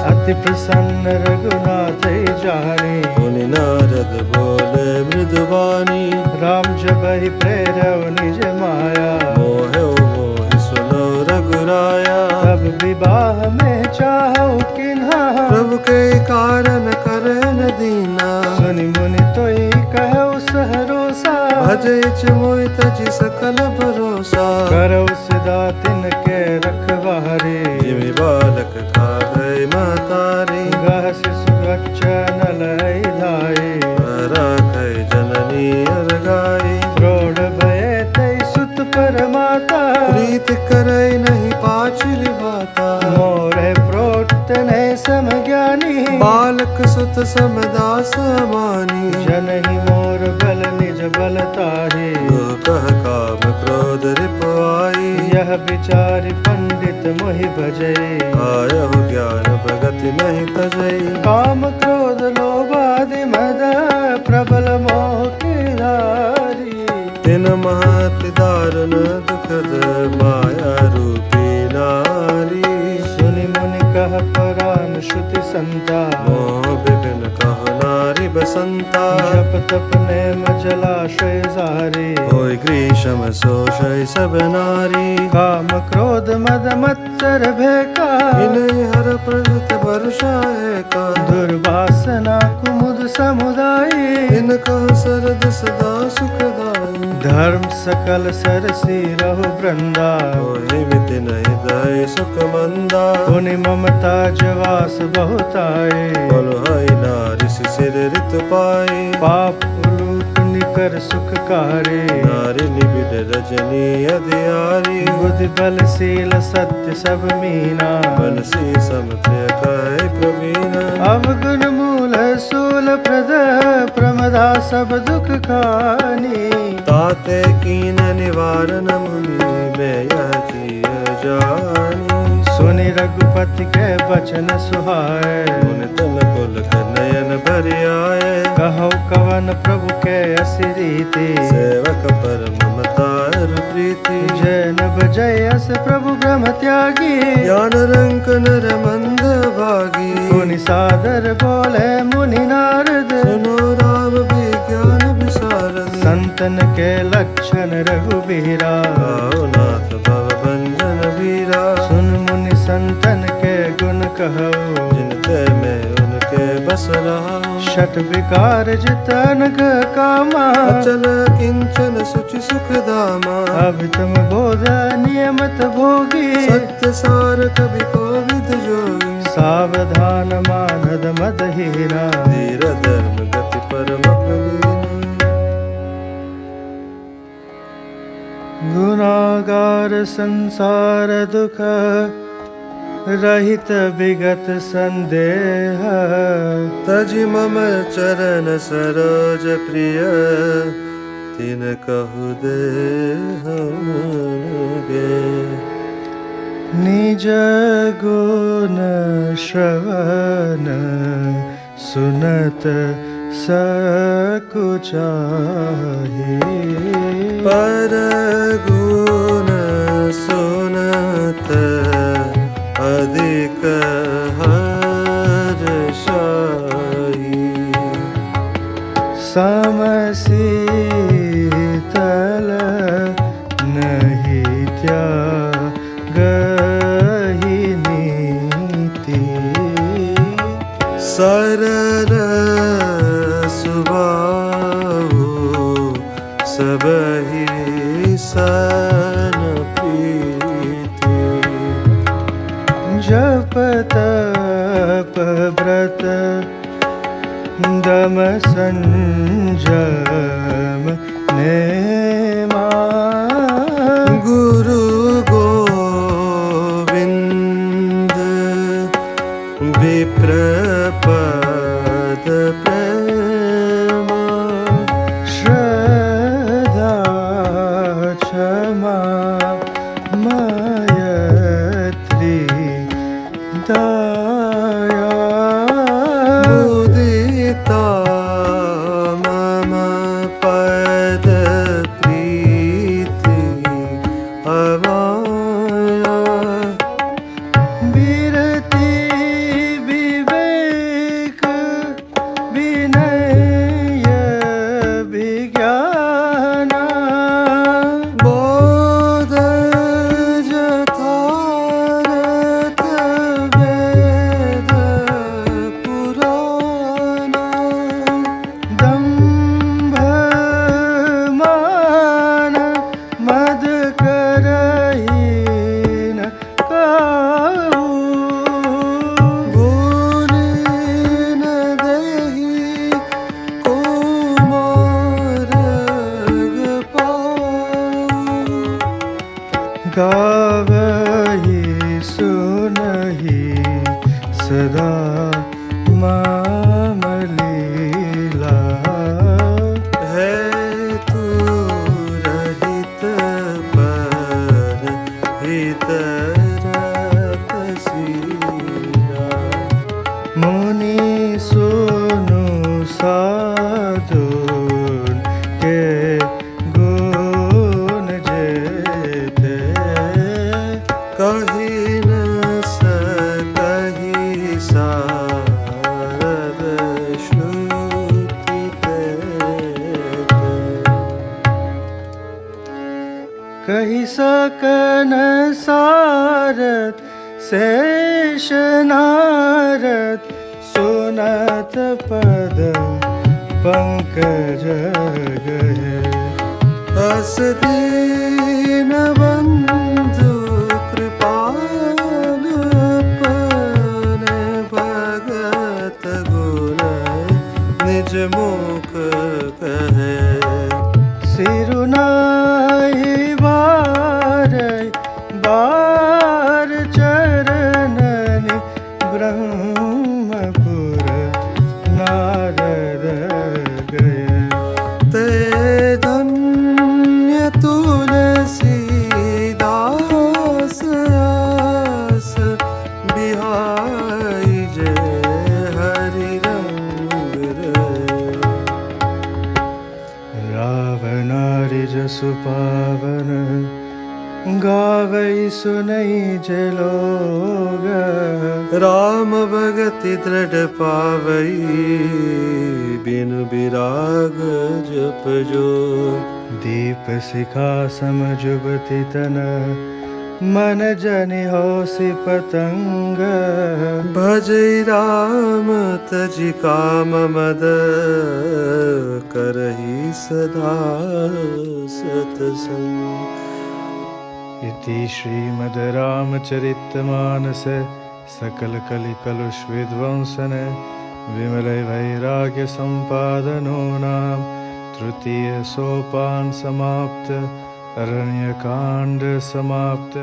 अति प्रसन्न रघुनाथ जानी, मुनि नारद बोले मृदुवाणी। राम जबहि प्रेरव निज माया, मोहे मोहि सुनो रघुराया। तब विवाह में चाहु किन्हा, प्रभु के कारण करे न दीना। सुनि मुनि तोई कहु सहरोसा, भजे मोहि तजि सकल भरोसा। करौ सदा तिनके रखवारे, जिमि बालक खाए महतारी। गह शिशु बच्चा लय धाये, राखै जननी अरगाई। द्रोण भय तै सुत परमाता, प्रीति करे नहीं पाछिल बाता। मोरे प्रोक्त ने सम ज्ञानी, बालक सुत समदास मानी। जनहि मोर बल निज बलताही, जो कह काम क्रोध रिपवाई। यह विचारि पंडित मोहि भजै, आयहु ज्ञान प्रगति नहीं तजई। काम क्रोध लोभादि मद, प्रबल मोह के धारी। तिन महत दारुण दुखद, माया रूपी नारी। सुनि मुनि कह परान श्रुति संता, मोह विपिन कहो नारी बसंता। जप तप नेम जलाशय जारी, होय ग्रीष्म शोषय सब नारी। काम क्रोध मद मत्सर भेका, विनय हर प्रभुत वर्षा का। दुर्वासना कुमुद समुदायी, इन कह सरद सदा सुखदाई। धर्म सकल सरसी रहु वृंदा, होय विपिन हृदय सुख मंदा। पुनि ममता जवास बहुताए, बोलो हाय नारी शिशिर ऋतु पाई। पाप उलूक निकर सुखकारी, नारी निबिड़ रजनी अधियारी। बुद्धि बल शील सत्य सब मीना, बनसी समत्य कहे प्रवीणा। अवगुण मूल सूल प्रद, प्रमदा सब दुख खानी। ताते कीन निवारण मुनि, मैं यह जिय जानी। सुनि रघुपति के वचन सुहाए, मुनि तन पुल नयन भर आए। कहो कवन प्रभु के असी रीति, सेवक पर ममता और प्रीति। जय नभ जय अस प्रभु ब्रह्म त्यागी, ज्ञान रंक नर मंद भागी। मुनि सादर बोले मुनि नारद, सुनो राम विज्ञान विशारद। संतन के लक्षण रघुबीरा, आओ नाथ भव भंजन वीरा। सुन मुनि संतन के गुण कहो, जिनते में उनके बस रहा। शत विकार जितन कामा, अचल किंचन सुचि सुख धामा। अभितम बोध नियमत भोगी, सत्य सार कवि कोविद जोगी। सावधान मानद मद हीरा, धीर धर्म गति परम प्रवीण। गुनागार संसार दुख, रहित विगत संदेह। तजि मम चरण सरोज प्रिय, तिन कहु दे गे। निज गुण श्रवण, सुनत सकुचाहि। पर गुण सुनत समशीतल नहीं त्यागहि नीति। सरल सुभाऊ सबहि सन प्रीति। जप तप व्रत दम संजम नेमा। गुरु गोविंद विप्र पद प्रेमा। श्रद्धा क्षमा मयत्री दया। मुदिता मम पद प्रीति अमाया। विरति विवेक विनय विज्ञाना। बोध यथारथ वेद पुराणा। दंभ मान मद करहीन काहू। भूलिन देहि को मार्ग पाऊँ। गावहि सुनहि सदा मम लीला। है तू रहित पर हित रतसीला। मुनि सुनु साधुन के गुण जेते। कहि न सकहि सारद श्रुति तेते। कहि सकन सारथ शेष नारद। सुनत पद पंकज गए। अस दीन बंधु कृपाल अपने भगत गुण निज मुख कहे। सिरुनाहि वारय बार चरणनि। ब्रह्मपुर नारद गए। ते धन्य तुलसीदास आस बिहाई जय हरि रंग रहे। रावणारि जसु पावन गावै सुनै जे लोग। राम भगति दृढ़ पावई बिनु विराग जप जो। दीप शिखा सम जुबति तन मन जनि होसि पतंग। भजै राम तजि काम मद करहि सदा सतसंग। इति श्रीमद् रामचरितमानस सकल कलि कलुष विध्वंसन विमल वैराग्य संपादनो नाम तृतीय सोपान समाप्त। अरण्यकांड समाप्त।